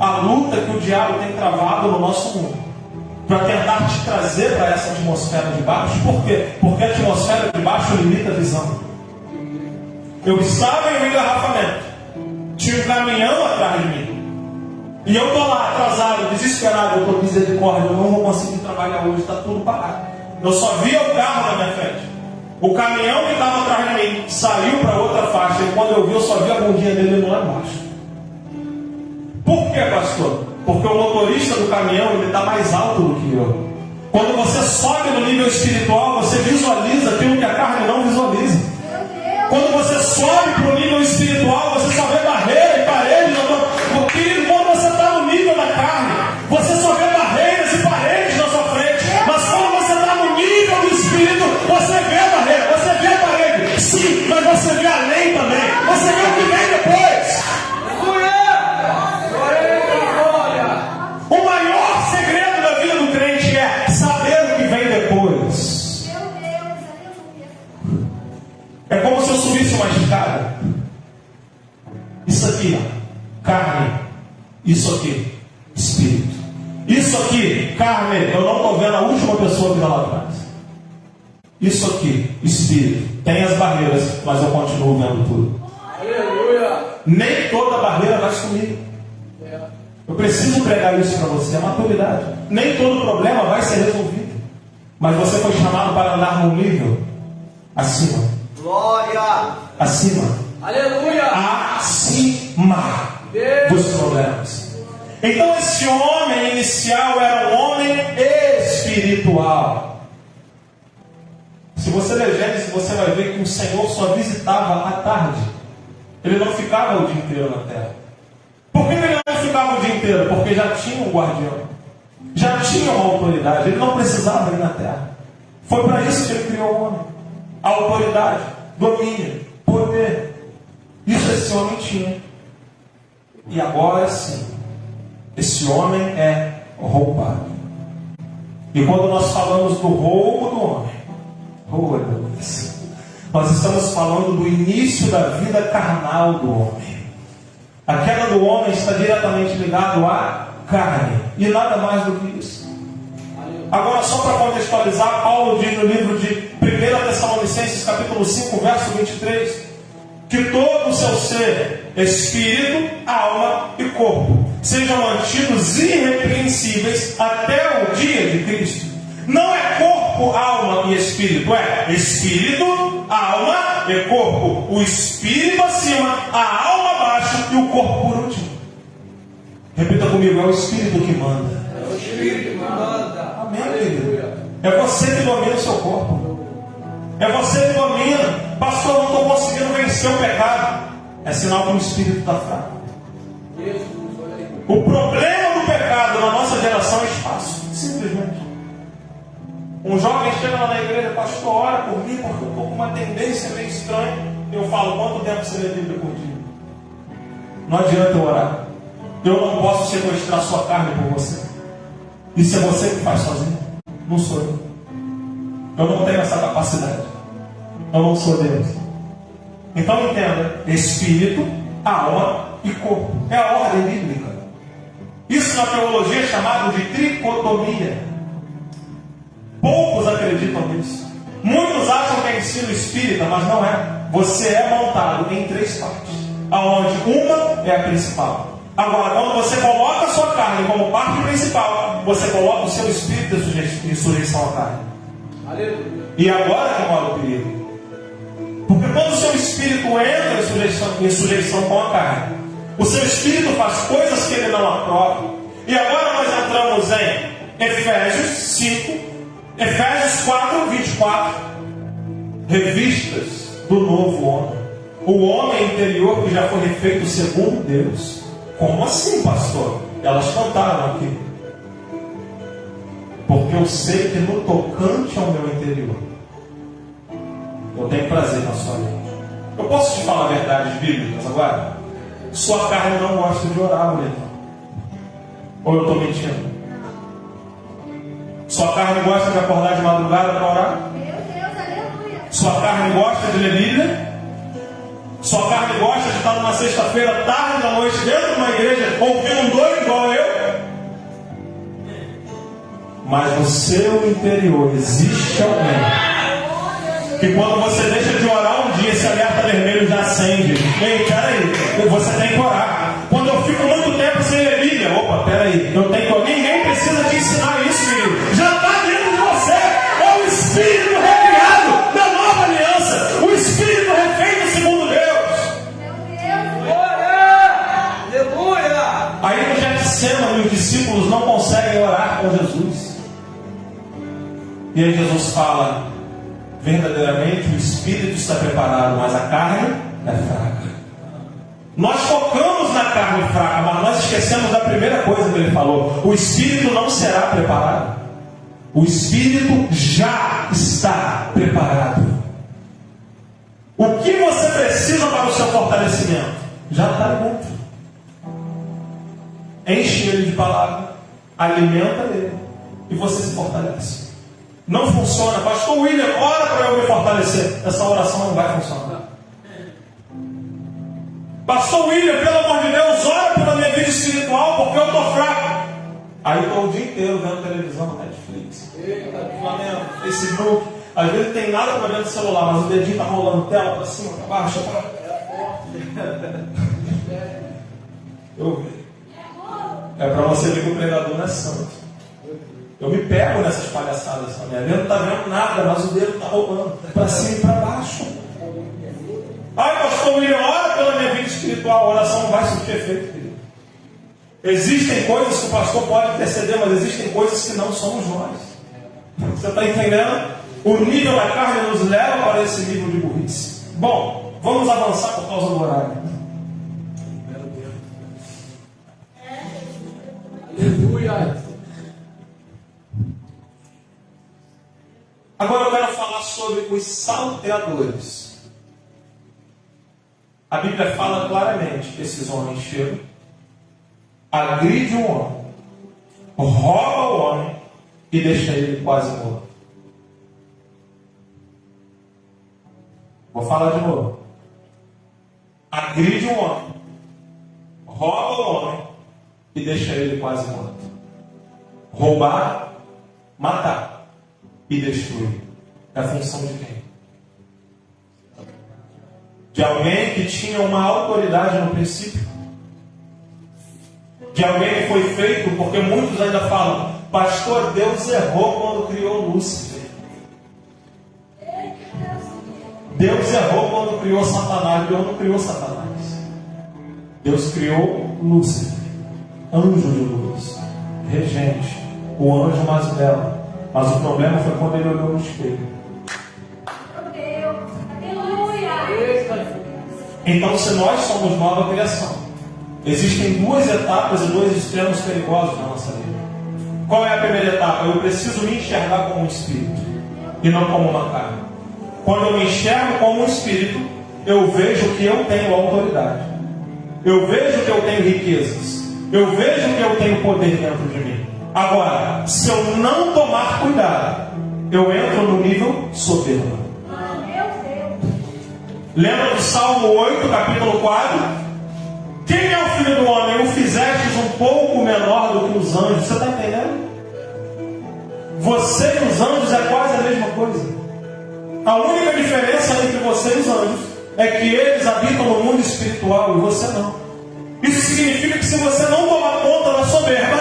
A luta que o diabo tem travado no nosso mundo para tentar te trazer para essa atmosfera de baixo. Por quê? Porque a atmosfera de baixo limita a visão. Eu estava em um engarrafamento, tinha um caminhão atrás de mim, e eu estou lá atrasado, desesperado. Eu estou misericórdia, eu não vou conseguir trabalhar hoje, está tudo parado. Eu só via o carro na minha frente. O caminhão que estava atrás de mim saiu para outra faixa, e quando eu vi, eu só vi a bundinha dele lá embaixo. Por quê, pastor? Porque o motorista do caminhão ele está mais alto do que eu. Quando você sobe no nível espiritual, você visualiza aquilo que a carne não visualiza. Quando você sobe para o nível espiritual, você só vê barreira e paredes. Porque quando você está no nível da carne, você só vê barreiras e paredes na sua frente. Mas quando você está no nível do espírito, você vê a barreira, você vê a parede. Sim, mas você vê além também. Você vê o que vem depois. O maior segredo da vida do crente é saber o que vem depois. É como se eu subisse uma escada. Isso aqui, carne. Isso aqui, espírito. Isso aqui, carne. Eu não estou vendo a última pessoa que está lá atrás. Isso aqui, espírito. Tem as barreiras, mas eu continuo vendo tudo. Aleluia. Nem toda barreira vai sumir. Eu preciso pregar isso para você, é maturidade. Nem todo problema vai ser resolvido, mas você foi chamado para andar num nível acima. Glória. Acima. Aleluia. Acima dos problemas. Então esse homem inicial era um homem espiritual. Se você ler Gênesis, você vai ver que o Senhor só visitava à tarde. Ele não ficava o dia inteiro na terra. Por que ele não ficava o dia inteiro? Porque já tinha um guardião, já tinha uma autoridade. Ele não precisava ir na terra. Foi para isso que ele criou o homem. A autoridade, domínio, poder. Isso esse homem tinha. E agora sim, esse homem é roubado. E quando nós falamos do roubo do homem, oh Deus, nós estamos falando do início da vida carnal do homem. A queda do homem está diretamente ligado à carne. E nada mais do que isso. Agora, só para contextualizar, Paulo diz no livro de 1 Tessalonicenses, capítulo 5, verso 23, que todo o seu ser, espírito, alma e corpo, sejam mantidos irrepreensíveis até o dia de Cristo. Não é corpo, alma e espírito, é espírito, alma e corpo. O espírito acima, a alma abaixo e o corpo por último. Repita comigo, é o espírito que manda. É o espírito que manda. Amém, querido? É você que domina o seu corpo. É você que domina. Pastor, eu não estou conseguindo vencer o pecado. É sinal que o espírito está fraco. O problema do pecado na nossa geração é espaço. Simplesmente. Um jovem chega lá na igreja, pastor, ora por mim, porque eu estou com uma tendência meio estranha. Eu falo, quanto tempo você lê a Bíblia por dia? Não adianta eu orar. Eu não posso sequestrar sua carne por você. Isso é você que faz sozinho. Não sou eu. Eu não tenho essa capacidade. Eu não sou Deus. Então entenda, espírito, alma e corpo. É a ordem bíblica. Isso na teologia é chamado de tricotomia. Poucos acreditam nisso. Muitos acham que é ensino espírita, mas não é. Você é montado em 3 partes, aonde uma é a principal. Agora, quando você coloca a sua carne como parte principal, você coloca o seu espírito em sujeição à carne. Aleluia. E agora que mora o perigo. Porque quando o seu espírito entra em sujeição com a carne, o seu espírito faz coisas que ele não aprova. E agora nós entramos em Efésios 5, Efésios 4, 24. Revistas do novo homem. O homem interior que já foi refeito segundo Deus. Como assim, pastor? Elas cantaram aqui. Porque eu sei que no tocante ao meu interior, eu tenho prazer na sua vida. Eu posso te falar verdades bíblicas agora? Sua carne não gosta de orar, bonitão. Ou eu estou mentindo? Sua carne gosta de acordar de madrugada para orar? Meu Deus, aleluia. Sua carne gosta de ler Bíblia? Sua carne gosta de estar numa sexta-feira, tarde da noite, dentro de uma igreja, ouvindo um doido igual eu? Mas no seu interior existe alguém que quando você deixa de orar um dia, esse alerta vermelho já acende. Ei, peraí, você tem que orar. Quando eu fico muito tempo sem ler Bíblia, opa, peraí, eu tenho que orar. Ninguém precisa te ensinar isso, menino. Já está dentro de você. É o Espírito recriado da nova aliança. O Espírito refeito segundo Deus. Aleluia! Aí no Getsemane os discípulos não conseguem orar com Jesus. E aí Jesus fala, verdadeiramente o Espírito está preparado, mas a carne é fraca. Nós focamos na carne fraca, mas nós esquecemos da primeira coisa que ele falou. O Espírito não será preparado. O Espírito já está preparado. O que você precisa para o seu fortalecimento? Já está dentro. Enche ele de palavra, alimenta ele e você se fortalece. Não funciona, pastor William, ora para eu me fortalecer. Essa oração não vai funcionar. Pastor William, pelo amor de Deus, ora pela minha vida espiritual, porque eu estou fraco. Aí eu estou o dia inteiro vendo televisão, Netflix, Flamengo, Facebook. Às vezes não tem nada para ver no celular, mas o dedinho está rolando tela para cima, para baixo. Eu vi. É para você ver que o pregador não é santo. Eu me pego nessas palhaçadas. A minha vida não está vendo nada, mas o dedo está rolando para cima e para baixo. Ai, pastor William, ora pela minha vida espiritual. A oração não vai surtir efeito, querido. Existem coisas que o pastor pode interceder, mas existem coisas que não somos nós. Você está entendendo? O nível da carne nos leva para esse nível de burrice. Bom, vamos avançar por causa do horário. Aleluia! Agora eu quero falar sobre os salteadores. A Bíblia fala claramente que esses homens chegam, agridem um homem, roubam o homem e deixam ele quase morto. Vou falar de novo. Agride um homem, rouba o homem e deixa ele quase morto. Roubar, matar e destruir. É a função de quem? De alguém que tinha uma autoridade no princípio. De alguém que foi feito, porque muitos ainda falam, pastor, Deus errou quando criou Lúcifer. Deus errou quando criou Satanás. Deus não criou Satanás. Deus criou Lúcifer, anjo de luz, regente, o anjo mais belo. Mas o problema foi quando ele olhou no espelho. Meu Deus, aleluia. Então, se nós somos nova criação, existem duas etapas e dois extremos perigosos na nossa vida. Qual é a primeira etapa? Eu preciso me enxergar como um espírito e não como uma carne. Quando eu me enxergo como um espírito, eu vejo que eu tenho autoridade. Eu vejo que eu tenho riquezas. Eu vejo que eu tenho poder dentro de mim. Agora, se eu não tomar cuidado, eu entro no nível soberbo. Lembra do Salmo 8, capítulo 4? Quem é o filho do homem? O fizestes um pouco menor do que os anjos. Você está entendendo? Você e os anjos é quase a mesma coisa. A única diferença entre você e os anjos é que eles habitam no mundo espiritual e você não. Isso significa que se você não tomar conta da soberba,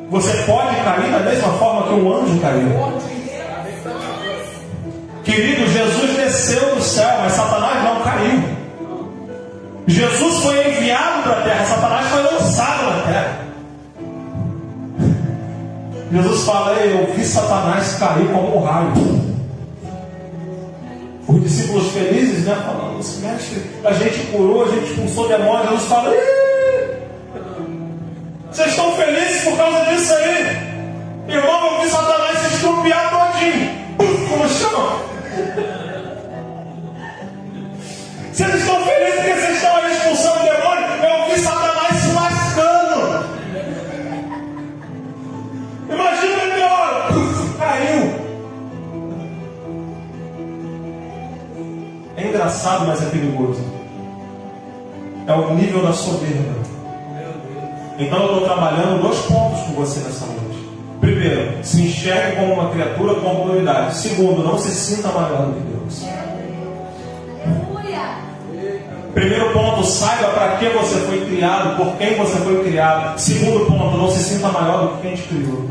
você pode cair da mesma forma que um anjo caiu. Querido, Jesus desceu do céu, mas Satanás não caiu. Jesus foi enviado para a terra, Satanás foi lançado na terra. Jesus fala: eu vi Satanás cair como um raio. Os discípulos felizes, né, falando assim: mestre, a gente curou, a gente expulsou demônio. Jesus fala: vocês estão felizes por causa disso aí? Irmão, eu vi Satanás se estrupiar todinho. Como chama? Vocês estão felizes porque vocês estão aí expulsando o demônio? Eu vi Satanás se lascando. Imagina o meteoro. Caiu. É engraçado, mas é perigoso. É o nível da soberba. Então eu estou trabalhando 2 pontos com você nessa noite. Primeiro, se enxergue como uma criatura com autoridade. Segundo, não se sinta maior do que Deus. Primeiro ponto, saiba para que você foi criado, por quem você foi criado. Segundo ponto, não se sinta maior do que quem te criou.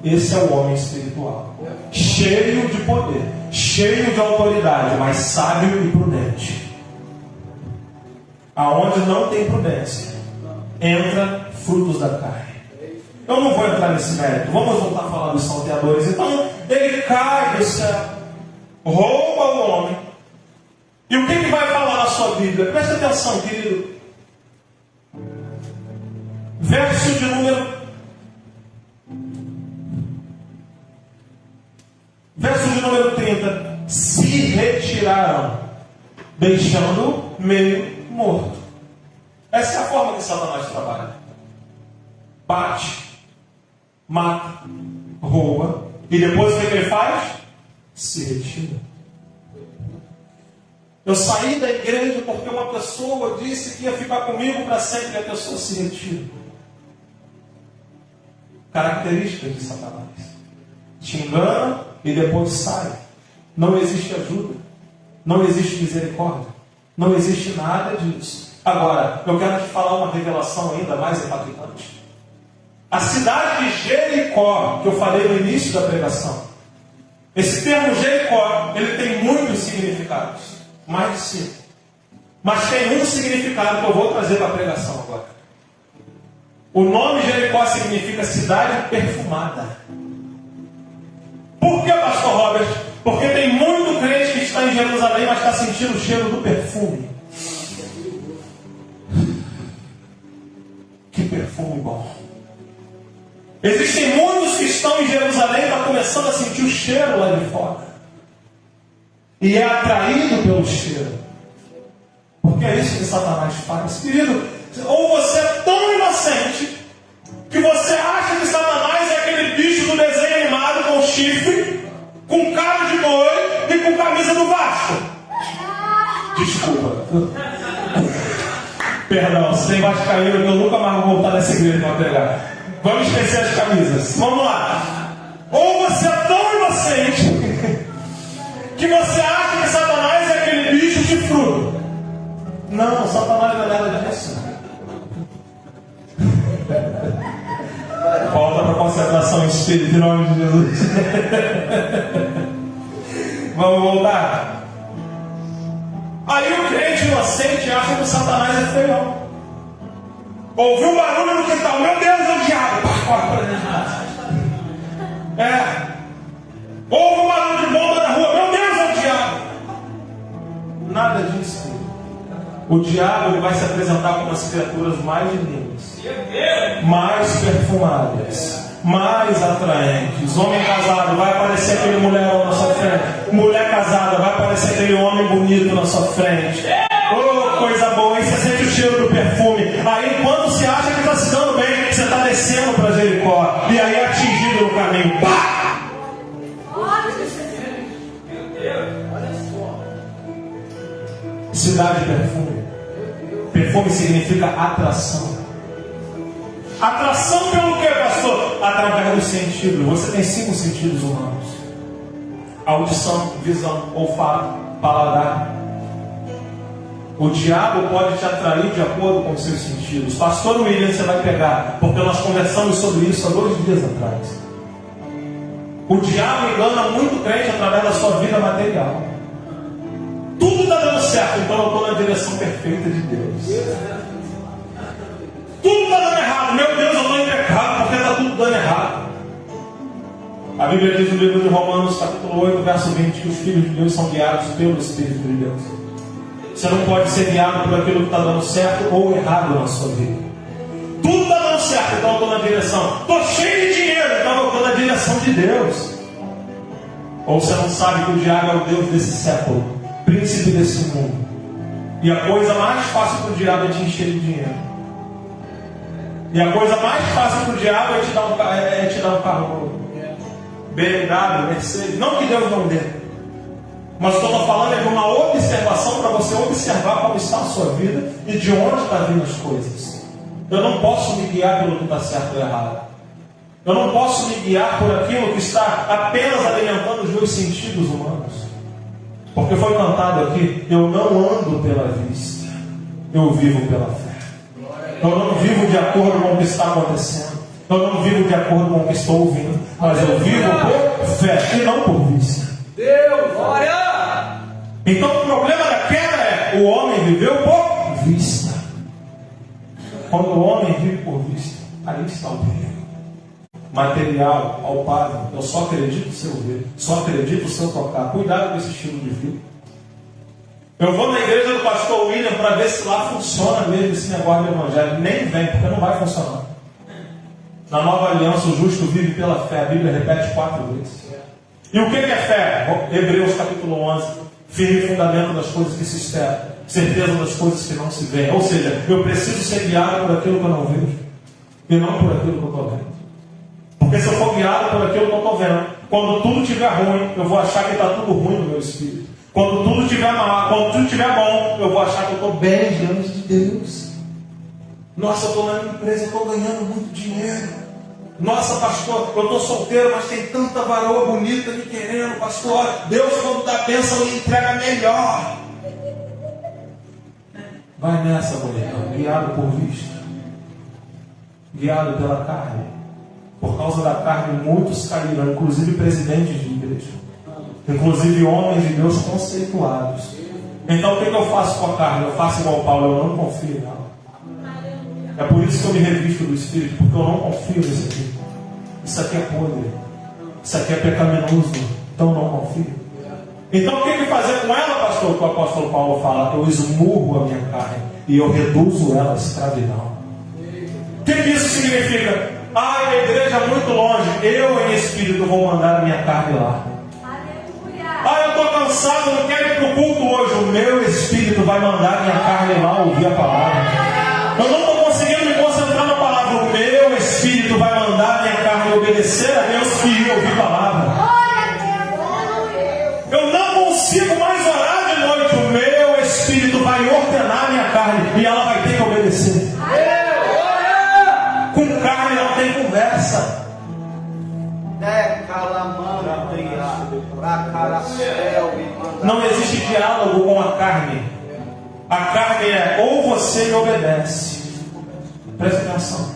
Esse é o homem espiritual, cheio de poder, cheio de autoridade, mas sábio e prudente. Aonde não tem prudência, entra frutos da carne. Eu não vou entrar nesse mérito. Vamos voltar a falar dos salteadores. Então, ele cai do céu, rouba o homem. E o que vai falar na sua Bíblia? Presta atenção, querido. Verso de número 30. Se retiraram, deixando meio morto. Essa é a forma que Satanás trabalha. Bate, mata, rouba, e depois o que ele faz? Se retira. Eu saí da igreja porque uma pessoa disse que ia ficar comigo para sempre, e a pessoa se retira. Características de Satanás. Te engana e depois sai. Não existe ajuda. Não existe misericórdia. Não existe nada disso. Agora, eu quero te falar uma revelação ainda mais impactante. A cidade de Jericó, que eu falei no início da pregação. Esse termo Jericó, ele tem muitos significados. Mais de 5. Mas tem um significado que eu vou trazer para a pregação agora. O nome Jericó significa cidade perfumada. Por que, pastor Robert? Porque tem muito crente que está em Jerusalém, mas está sentindo o cheiro do perfume. Que perfume bom. Existem muitos que estão em Jerusalém e estão começando a sentir o cheiro lá de fora. E é atraído pelo cheiro. Porque é isso que Satanás faz. Querido, ou você é tão inocente que você acha que Satanás é aquele bicho do desenho animado com chifre, com cara de boi e com camisa do Vasco. Desculpa. Perdão, sem vascaíno, que eu nunca mais vou voltar nessa igreja para pregar. Vamos esquecer as camisas. Vamos lá. Ou você é tão inocente que você acha que Satanás é aquele bicho chifrudo. Não, Satanás não é nada disso. Volta para a concentração em espírito, em nome de Jesus. Vamos voltar. Aí o crente inocente acha que o Satanás é feião. Ouviu um barulho no quintal, meu Deus, é o diabo. Ouve um barulho de bomba na rua, meu Deus, é o diabo. Nada disso. O diabo ele vai se apresentar como as criaturas mais lindas, mais perfumadas, mais atraentes. Homem casado, vai aparecer aquele mulherão na sua frente. Mulher casada, vai aparecer aquele homem bonito na sua frente. Oh, coisa boa, aí você sente o cheiro do perfume. Aí enquanto você acha que está se dando bem, você está descendo para Jericó. E aí é atingido no caminho. Pá! Cidade de perfume. Perfume significa atração. Atração pelo que, pastor? Através dos sentidos. Você tem 5 sentidos humanos: audição, visão, olfato, paladar. O diabo pode te atrair de acordo com os seus sentidos. Pastor William, você vai pegar, porque nós conversamos sobre isso há 2 dias atrás. O diabo engana muito crente através da sua vida material. Tudo está dando certo, então eu estou na direção perfeita de Deus. Tudo está dando errado. Meu Deus, eu estou em pecado porque está tudo dando errado. A Bíblia diz no livro de Romanos, capítulo 8, verso 20, que os filhos de Deus são guiados pelo Espírito de Deus. Você não pode ser guiado por aquilo que está dando certo ou errado na sua vida. Tudo está dando certo, então eu estou na direção. Estou cheio de dinheiro, então eu estou na direção de Deus. Ou você não sabe que o diabo é o Deus desse século, príncipe desse mundo. E a coisa mais fácil para o diabo é te encher de dinheiro. E a coisa mais fácil para o diabo é te dar um carro novo. BMW, Mercedes. Não que Deus não dê. Mas o que eu estou falando é de uma observação para você observar como está a sua vida e de onde está vindo as coisas. Eu não posso me guiar pelo que está certo ou errado. Eu não posso me guiar por aquilo que está apenas alimentando os meus sentidos humanos. Porque foi cantado aqui: eu não ando pela vista, eu vivo pela fé. Eu não vivo de acordo com o que está acontecendo. Eu não vivo de acordo com o que estou ouvindo. Mas eu vivo por fé e não por vista. Deus, glória! Então o problema da queda é: o homem viveu por vista. Quando o homem vive por vista, aí está o perigo. Material, palpável. Eu só acredito se eu ver, só acredito se eu tocar. Cuidado com esse estilo de vida. Eu vou na igreja do pastor William para ver se lá funciona mesmo esse negócio do evangelho. Nem vem, porque não vai funcionar. Na nova aliança, o justo vive pela fé. A Bíblia repete 4 vezes. E o que é fé? Hebreus capítulo 11. Firme fundamento das coisas que se esperam, certeza das coisas que não se veem. Ou seja, eu preciso ser guiado por aquilo que eu não vejo e não por aquilo que eu estou vendo. Porque se eu for guiado por aquilo que eu estou vendo, quando tudo estiver ruim, eu vou achar que está tudo ruim no meu espírito. Quando tudo estiver mal, quando tudo estiver bom, eu vou achar que eu estou bem diante de Deus. Nossa, eu estou na minha empresa, eu estou ganhando muito dinheiro. Nossa, pastor, eu estou solteiro, mas tem tanta varoa bonita me querendo, pastor. Deus, quando dá bênção, me entrega melhor. Vai nessa, mulher, guiado por vista, guiado pela carne. Por causa da carne, muitos caíram, inclusive presidentes de igreja, inclusive homens de Deus conceituados. Então, o que eu faço com a carne? Eu faço igual Paulo, eu não confio nela. É por isso que eu me revisto do Espírito, porque eu não confio nisso aqui. Isso aqui é podre. Isso aqui é pecaminoso. Então eu não confio. Então o que fazer com ela, pastor? Que o apóstolo Paulo fala: eu esmurro a minha carne e eu reduzo ela à escravidão. O que isso significa? A igreja é muito longe. Eu em espírito vou mandar a minha carne lá. Eu estou cansado, não quero ir para o culto hoje. O meu espírito vai mandar a minha carne lá ouvir a palavra. Eu não estou conseguindo me concentrar na palavra. O meu espírito vai mandar a minha carne obedecer a Deus e ouvir a palavra. Eu não consigo mais orar de noite. O meu espírito vai ordenar a minha carne e ela vai ter que obedecer. Com carne não tem conversa. Não existe diálogo com a carne. A carne é: ou você me obedece, preste atenção,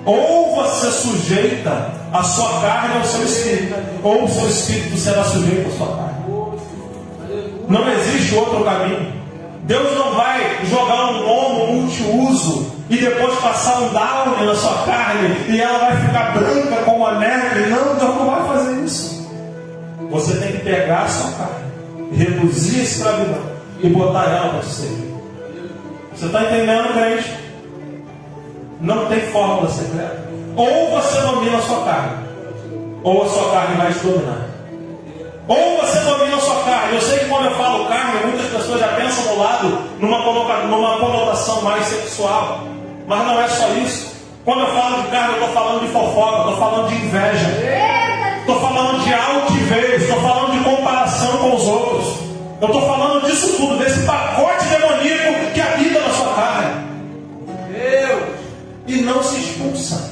ou você sujeita a sua carne ao seu espírito, ou o seu espírito será sujeito à sua carne. Não existe outro caminho. Deus não vai jogar um gomo multiuso e depois passar um downy na sua carne e ela vai ficar branca como a neve. Não, Deus não vai fazer isso. Você tem que pegar a sua carne, reduzir a escravidão e botar ela para te servir. Você está entendendo, crente? Não tem fórmula secreta. Ou você domina a sua carne, ou a sua carne vai te dominar. Ou você domina a sua carne. Eu sei que quando eu falo carne, muitas pessoas já pensam no lado, numa conotação mais sexual. Mas não é só isso. Quando eu falo de carne, eu estou falando de fofoca, estou falando de inveja, estou falando de altivez, estou falando de comparação com os outros. Eu estou falando disso tudo, desse pacote demoníaco que habita na sua carne. E não se expulsa.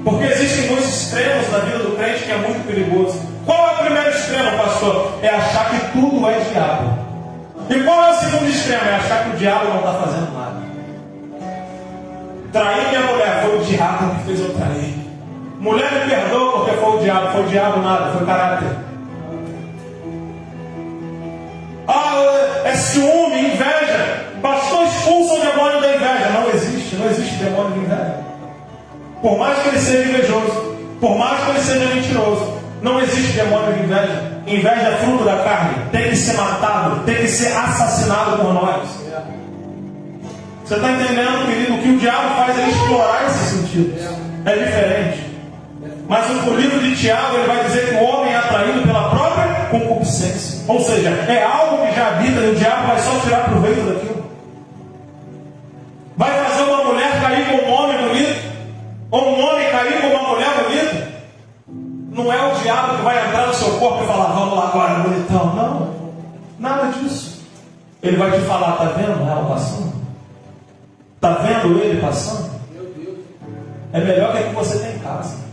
Porque existem dois extremos na vida do crente que é muito perigoso. Qual é o primeiro extremo, pastor? É achar que tudo é diabo. E qual é o segundo extremo? É achar que o diabo não está fazendo nada. Trair minha mulher, foi o diabo que fez eu trair. Mulher me perdoa porque foi o diabo nada, foi caráter. É ciúme, inveja. Pastor, expulsa o demônio da inveja. Não existe demônio de inveja. Por mais que ele seja invejoso, por mais que ele seja mentiroso, não existe demônio de inveja. Inveja é fruto da carne, tem que ser matado, tem que ser assassinado por nós. Você está entendendo, querido? O que o diabo faz é explorar esse sentido. É diferente. Mas no livro de Tiago ele vai dizer que o homem é atraído pela própria concupiscência. Ou seja, é algo que já habita e o diabo vai só tirar proveito daquilo. Vai fazer uma mulher cair com um homem bonito, ou um homem cair com uma mulher bonita. Não é o diabo que vai entrar no seu corpo e falar, vamos lá agora, bonitão. Não, nada disso. Ele vai te falar, está vendo ela passando? Está vendo ele passando? É melhor que você tem em casa.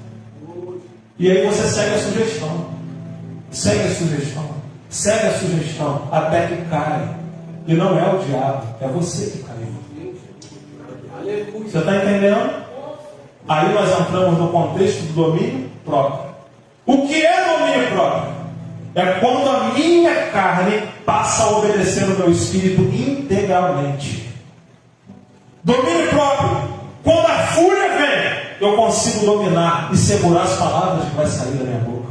E aí você segue a sugestão. Segue a sugestão. Segue a sugestão até que cai. E não é o diabo, é você que caiu. Você está entendendo? Aí nós entramos no contexto do domínio próprio. O que é domínio próprio? É quando a minha carne passa a obedecer o meu espírito integralmente. Domínio próprio. Quando a fúria vem, eu consigo dominar e segurar as palavras que vai sair da minha boca.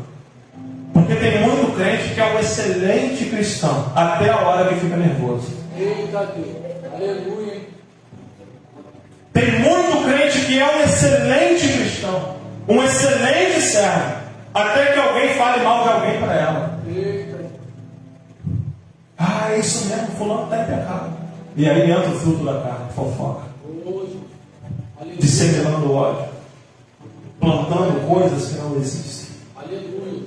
Porque tem muito crente que é um excelente cristão, até a hora que fica nervoso. Eita Deus, aleluia. Tem muito crente que é um excelente cristão, um excelente servo, até que alguém fale mal de alguém para ela. É isso mesmo, fulano está em pecado. E aí entra o fruto da carne, fofoca, disseminando ódio, plantando coisas que não existem. Aleluia.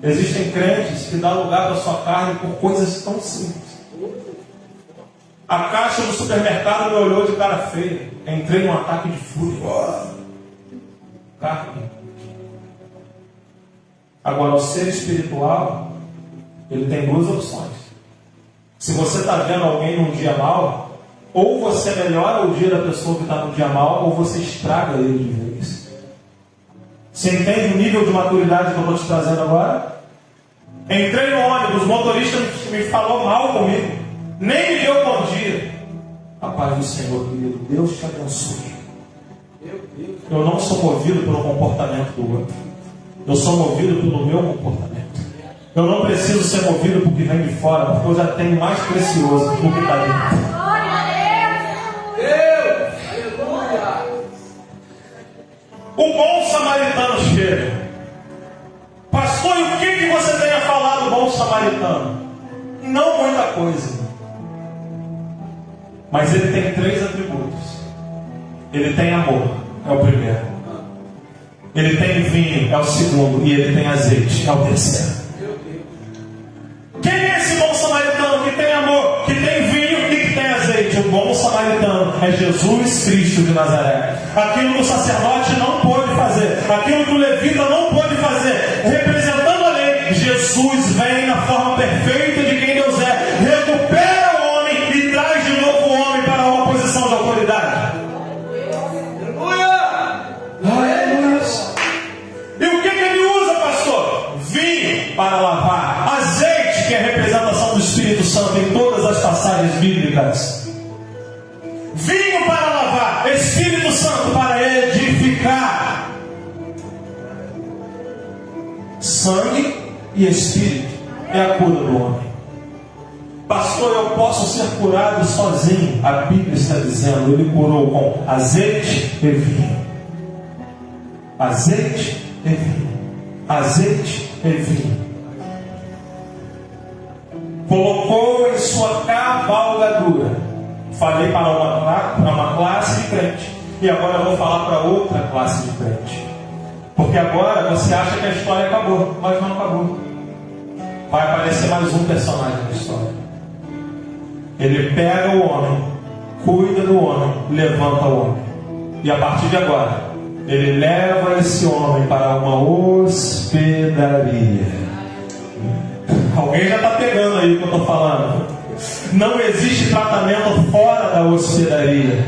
Existem crentes que dão lugar para sua carne por coisas tão simples. A caixa do supermercado me olhou de cara feia. Entrei num ataque de fúria. Carne. Agora, o ser espiritual, ele tem duas opções. Se você está vendo alguém num dia mal, ou você melhora o dia da pessoa que está no dia mal, ou você estraga ele de vez. Você entende o nível de maturidade que eu estou te trazendo agora? Entrei no ônibus, o motorista me falou mal comigo, nem me deu bom dia. A paz do Senhor, querido, Deus te abençoe. Eu não sou movido pelo comportamento do outro, eu sou movido pelo meu comportamento. Eu não preciso ser movido por que vem de fora, porque eu já tenho mais precioso do que está dentro. O bom samaritano chega. Pastor, e o que você tem a falar do bom samaritano? Não muita coisa. Mas ele tem 3 atributos. Ele tem amor, é o primeiro. Ele tem vinho, é o segundo. E ele tem azeite, é o terceiro. Quem é esse bom samaritano que tem amor, que tem vinho e que tem azeite? O bom samaritano é Jesus Cristo de Nazaré. Aquilo que o sacerdote não pôde fazer, aquilo que o levita não pôde fazer, representando a lei, Jesus vem na forma perfeita de quem Deus é, recupera o homem e traz de novo o homem para uma posição de autoridade. Aleluia! E o que ele usa, pastor? Vinho para lavar, azeite, que é a representação do Espírito Santo em todas as passagens bíblicas. Vinho para lavar, Espírito Santo para edificar. Sangue e Espírito é a cura do homem. pastor, eu posso ser curado sozinho. A Bíblia está dizendo, ele curou com azeite e vinho. Azeite e vinho. Azeite e vinho. Colocou em sua cavalgadura. Falei para uma classe de crente. E agora eu vou falar para outra classe de crente. Porque agora você acha que a história acabou, mas não acabou. Vai aparecer mais um personagem na história. Ele pega o homem, cuida do homem, levanta o homem. E a partir de agora, ele leva esse homem para uma hospedaria. Alguém já está pegando aí o que eu estou falando. Não existe tratamento fora da hospedaria.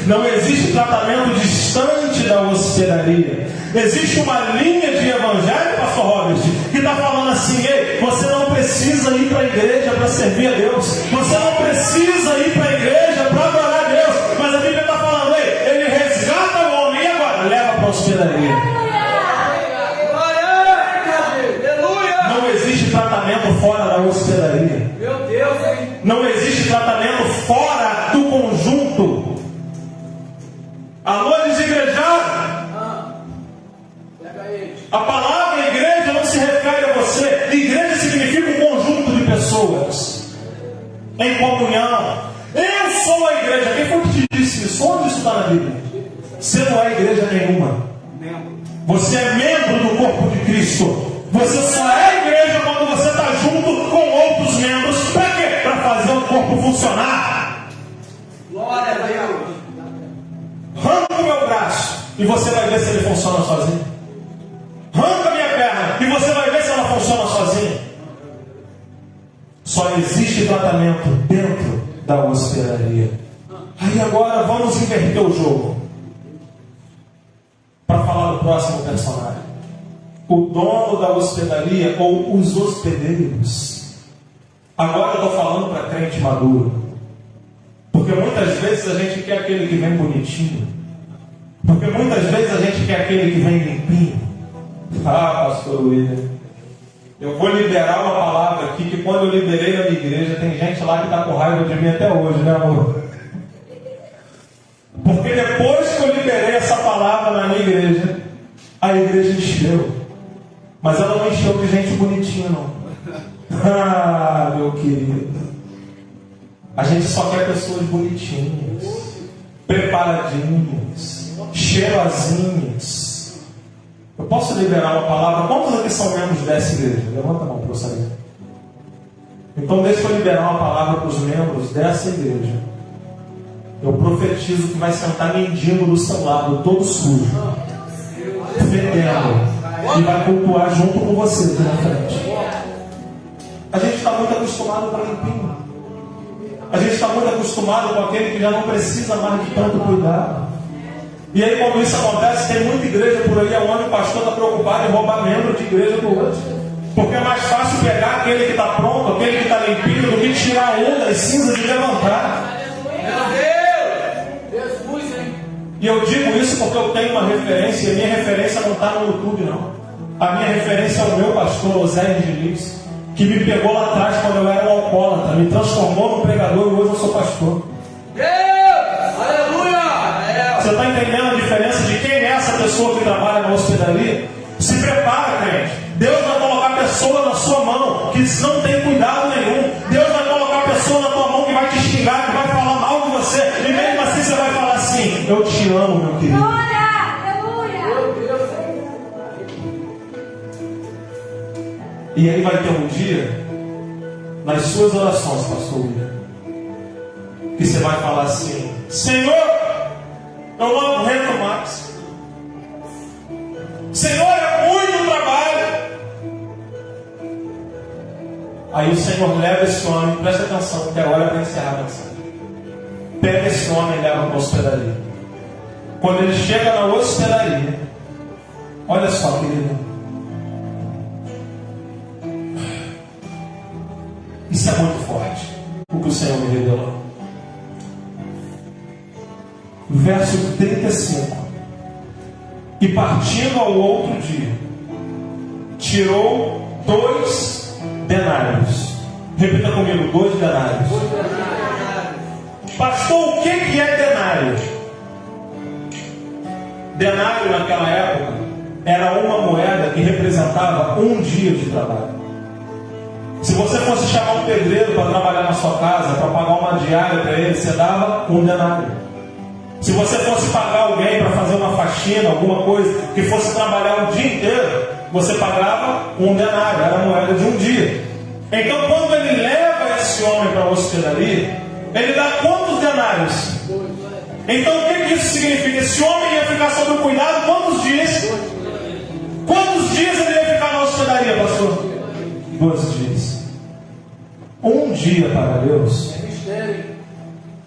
Não existe tratamento distante da hospedaria. Existe uma linha de evangelho, pastor Robert, que está falando assim: ei, você não precisa ir para a igreja para servir a Deus. Você não precisa ir para a igreja para adorar a Deus. Mas a Bíblia está falando: ei, ele resgata o homem e agora leva para a hospedaria. Não existe tratamento fora da hospedaria. Meu Deus, hein? Não existe tratamento fora do conjunto. Alô, desigrejados. Pega ele. A palavra igreja não se refere a você. Igreja significa um conjunto de pessoas em comunhão. Eu sou a igreja. Quem foi que te disse isso? Onde isso está na Bíblia? Você não é igreja nenhuma. Você é membro do corpo de Cristo. Você só é igreja quando você está junto com outros membros. Para quê? Para fazer o corpo funcionar. Glória a Deus. Arranca o meu braço e você vai ver se ele funciona sozinho. Arranca a minha perna e você vai ver se ela funciona sozinha. Só existe tratamento dentro da hospedaria. Aí agora vamos inverter o jogo para falar do próximo personagem. O dono da hospedaria ou os hospedeiros. Agora eu estou falando para crente maduro. Porque muitas vezes a gente quer aquele que vem bonitinho. Porque muitas vezes a gente quer aquele que vem limpinho. Ah, pastor William, eu vou liberar uma palavra aqui que quando eu liberei na minha igreja, tem gente lá que está com raiva de mim até hoje, né, amor? Porque depois que eu liberei essa palavra na minha igreja, a igreja encheu. Mas ela não encheu de gente bonitinha, não. Ah, meu querido. A gente só quer pessoas bonitinhas, preparadinhas, cheirosinhas. Eu posso liberar uma palavra? Quantos aqui são membros dessa igreja? Levanta a mão para eu saber. Então deixa eu liberar uma palavra para os membros dessa igreja. Eu profetizo que vai sentar mendigo do seu lado, todo sujo, fedendo, e vai cultuar junto com você aqui na frente. A gente está muito acostumado com o limpinho. A gente está muito acostumado com aquele que já não precisa mais de tanto cuidado. E aí, quando isso acontece, tem muita igreja por aí onde o pastor está preocupado em roubar membro de igreja do outro. Porque é mais fácil pegar aquele que está pronto, aquele que está limpinho, do que tirar a onda e cinza de levantar. Meu Deus! Jesus, hein? E eu digo isso porque eu tenho uma referência, e a minha referência não está no YouTube, não. A minha referência é o meu pastor, Oséias Diniz, que me pegou lá atrás quando eu era um alcoólatra, me transformou num pregador e hoje eu sou pastor. Deus! Aleluia! Você está entendendo a diferença de quem é essa pessoa que trabalha na hospedaria? Se prepara, crente. Deus vai colocar pessoa na sua mão que não tem cuidado nenhum. Deus vai colocar pessoa na tua mão que vai te xingar, que vai falar mal de você. E mesmo assim você vai falar assim: eu te amo, meu querido. Aleluia! Meu Deus! E aí vai ter um dia, nas suas orações, pastor William, que você vai falar assim: Senhor, eu não aguento mais. Senhor, é muito trabalho. Aí o Senhor leva esse homem, presta atenção, que agora é para encerrar a mensagem. Pega esse homem e leva para a hospedaria. Quando ele chega na hospedaria, olha só, querido. Isso é muito forte, o que o Senhor me revelou. Verso 35. E partindo ao outro dia, tirou 2 denários, Repita comigo, 2 denários. Pastor, o que é denário? Denário naquela época era uma moeda que representava um dia de trabalho. Se você fosse chamar um pedreiro para trabalhar na sua casa, para pagar uma diária para ele, você dava um denário. Se você fosse pagar alguém para fazer uma faxina, alguma coisa, que fosse trabalhar o dia inteiro, você pagava um denário, era a moeda de um dia. Então, quando ele leva esse homem para a hospedaria, ele dá quantos denários? Então, o que isso significa? Esse homem ia ficar sob o cuidado quantos dias? Quantos dias ele ia ficar na hospedaria, pastor? 12 dias. Um dia para Deus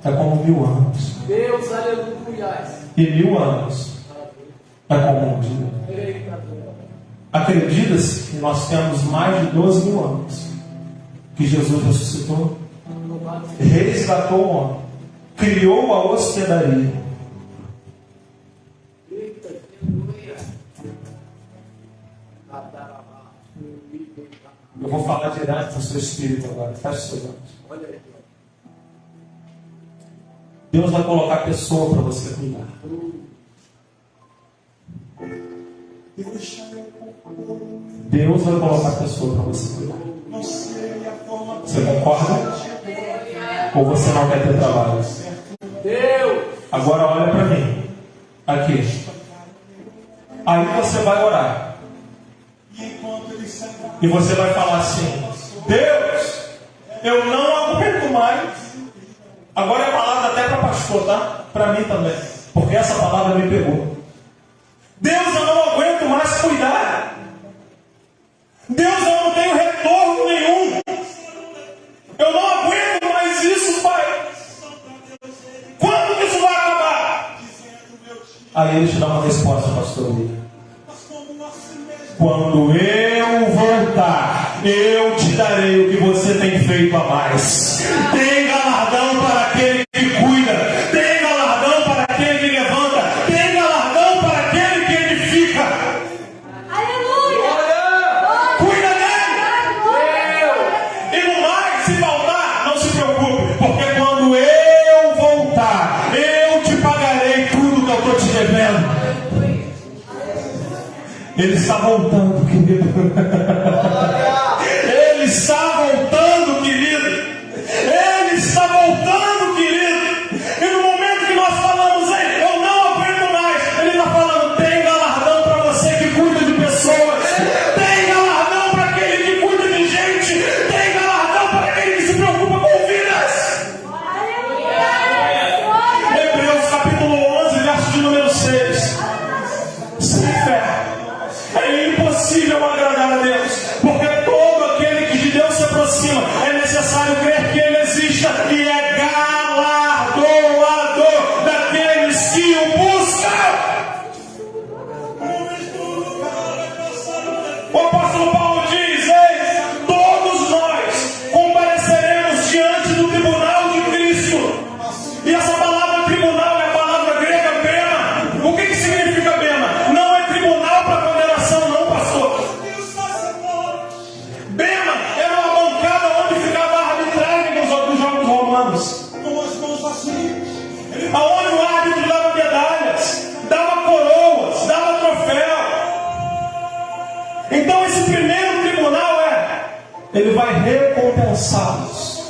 é como 1000 anos. Deus, aleluia. E 1000 anos é como um dia. Acredita-se que nós temos mais de 12.000 anos que Jesus ressuscitou, resgatou o homem, criou a hospedaria. Eu vou falar direto do seu espírito agora. Feche seus olhos. Deus vai colocar pessoa para você cuidar. Deus vai colocar pessoa para você cuidar. Você concorda? Ou você não quer ter trabalho? Deus. Agora olha para mim. Aqui. Aí você vai orar. E você vai falar assim: Deus, eu não aguento mais. Agora é palavra até para pastor, tá? Para mim também. Porque essa palavra me pegou. Deus, eu não aguento mais cuidar. Deus, eu não tenho retorno nenhum. Eu não aguento mais isso, Pai. Quando que isso vai acabar? Aí ele te dá uma resposta, pastor William. Quando eu voltar, eu te darei o que você tem feito a mais. Tem galardão para aquele que cuida. Tem galardão para aquele que levanta. Tem galardão para aquele que edifica. Aleluia! Cuida dele. E no mais, se faltar, não se preocupe. Porque quando eu voltar, eu te pagarei tudo que eu estou te devendo. Ele está voltando, querido. Ele está voltando, querido. Ele está voltando, querido. E no momento que nós falamos, ei, eu não aguento mais, ele está falando: tem galardão para você que cuida de pessoas. Tem galardão para aquele que cuida de gente. Tem galardão para aquele que se preocupa com vidas. Hebreus capítulo 11, verso de número 6. Sem fé é impossível agradar a Deus, porque todo aquele que de Deus se aproxima, é necessário crer que Ele exista e é galardoador daqueles que o buscam. O apóstolo Paulo diz: eis, todos nós compareceremos diante do tribunal de Cristo. E essa palavra tribunal é a palavra grega bema. O que significa bema? Não é tribunal para condenação, não, pastor. Bema era uma bancada onde ficava a arbitragem dos jogos romanos, aonde o árbitro dava medalhas, dava coroas, dava troféu. Então esse primeiro tribunal ele vai recompensá-los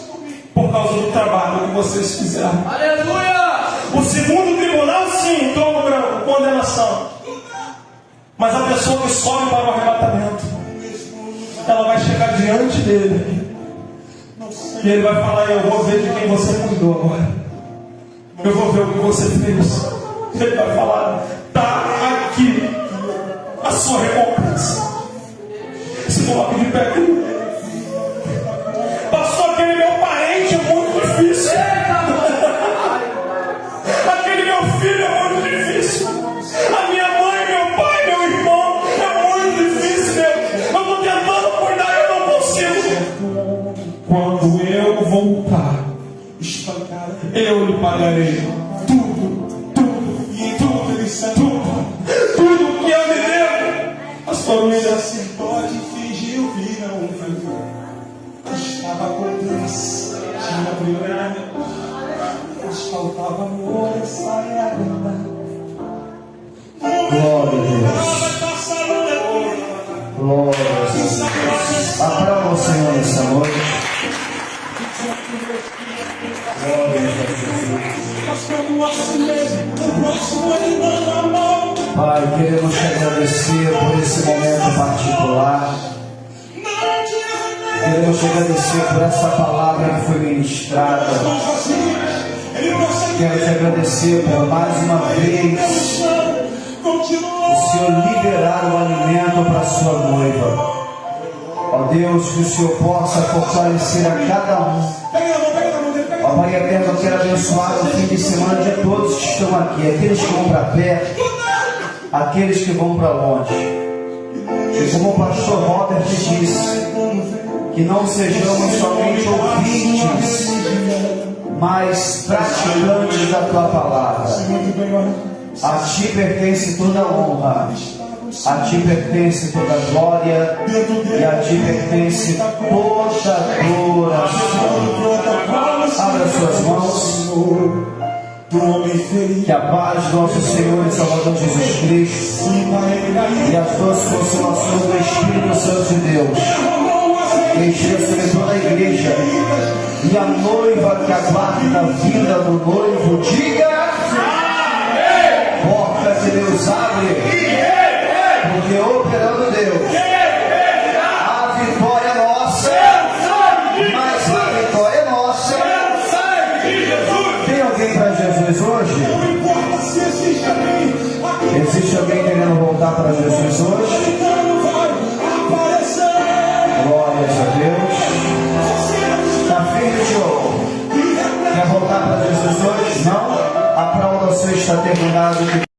por causa do trabalho que vocês fizeram. Aleluia! O segundo tribunal, sim, trono branco, condenação. Mas a pessoa que sobe para o arrebatamento, ela vai chegar diante dele. E ele vai falar: eu vou ver de quem você cuidou agora. Eu vou ver o que você fez. Ele vai falar: está aqui a sua recompensa. Se coloque de pé. Pastor, aquele meu parente é muito difícil. Aquele meu filho é muito difícil. A minha mãe, meu pai, meu irmão, é muito difícil, Deus. Eu estou tentando cuidar e eu não consigo. Quando eu voltar, eu lhe pagarei tudo que eu lhe devo. Pastor William, Pode fingir o que não viu. Estava com Pai, queremos te agradecer por esse momento particular. Queremos te agradecer por essa palavra que foi ministrada. Quero te agradecer por mais uma vez o Senhor liberar o alimento para a sua noiva. Ó Deus, que o Senhor possa fortalecer a cada um. Ó Pai eterno, eu quero abençoar o fim de semana de todos que estão aqui, aqueles que vão para perto, aqueles que vão para longe. E como o pastor Robert disse, que não sejamos somente ouvintes, mas praticantes da tua palavra. A ti pertence toda a honra, a ti pertence toda a glória, e a ti pertence toda a adoração. Abra suas mãos. Que a paz do nosso Senhor e Salvador Jesus Cristo e as doces consolações do Espírito Santo de Deus esteja sobre toda a igreja, e a noiva que aguarda a vinda do noivo diga: porta de Deus abre, porque operando Deus, a vitória é nossa, mas a vitória é nossa. Tem alguém para Jesus hoje? Existe alguém querendo voltar para Jesus hoje? Glórias a Deus. Está firme, Diogo? Quer voltar para Jesus hoje? Não? Aplauda, você está terminado.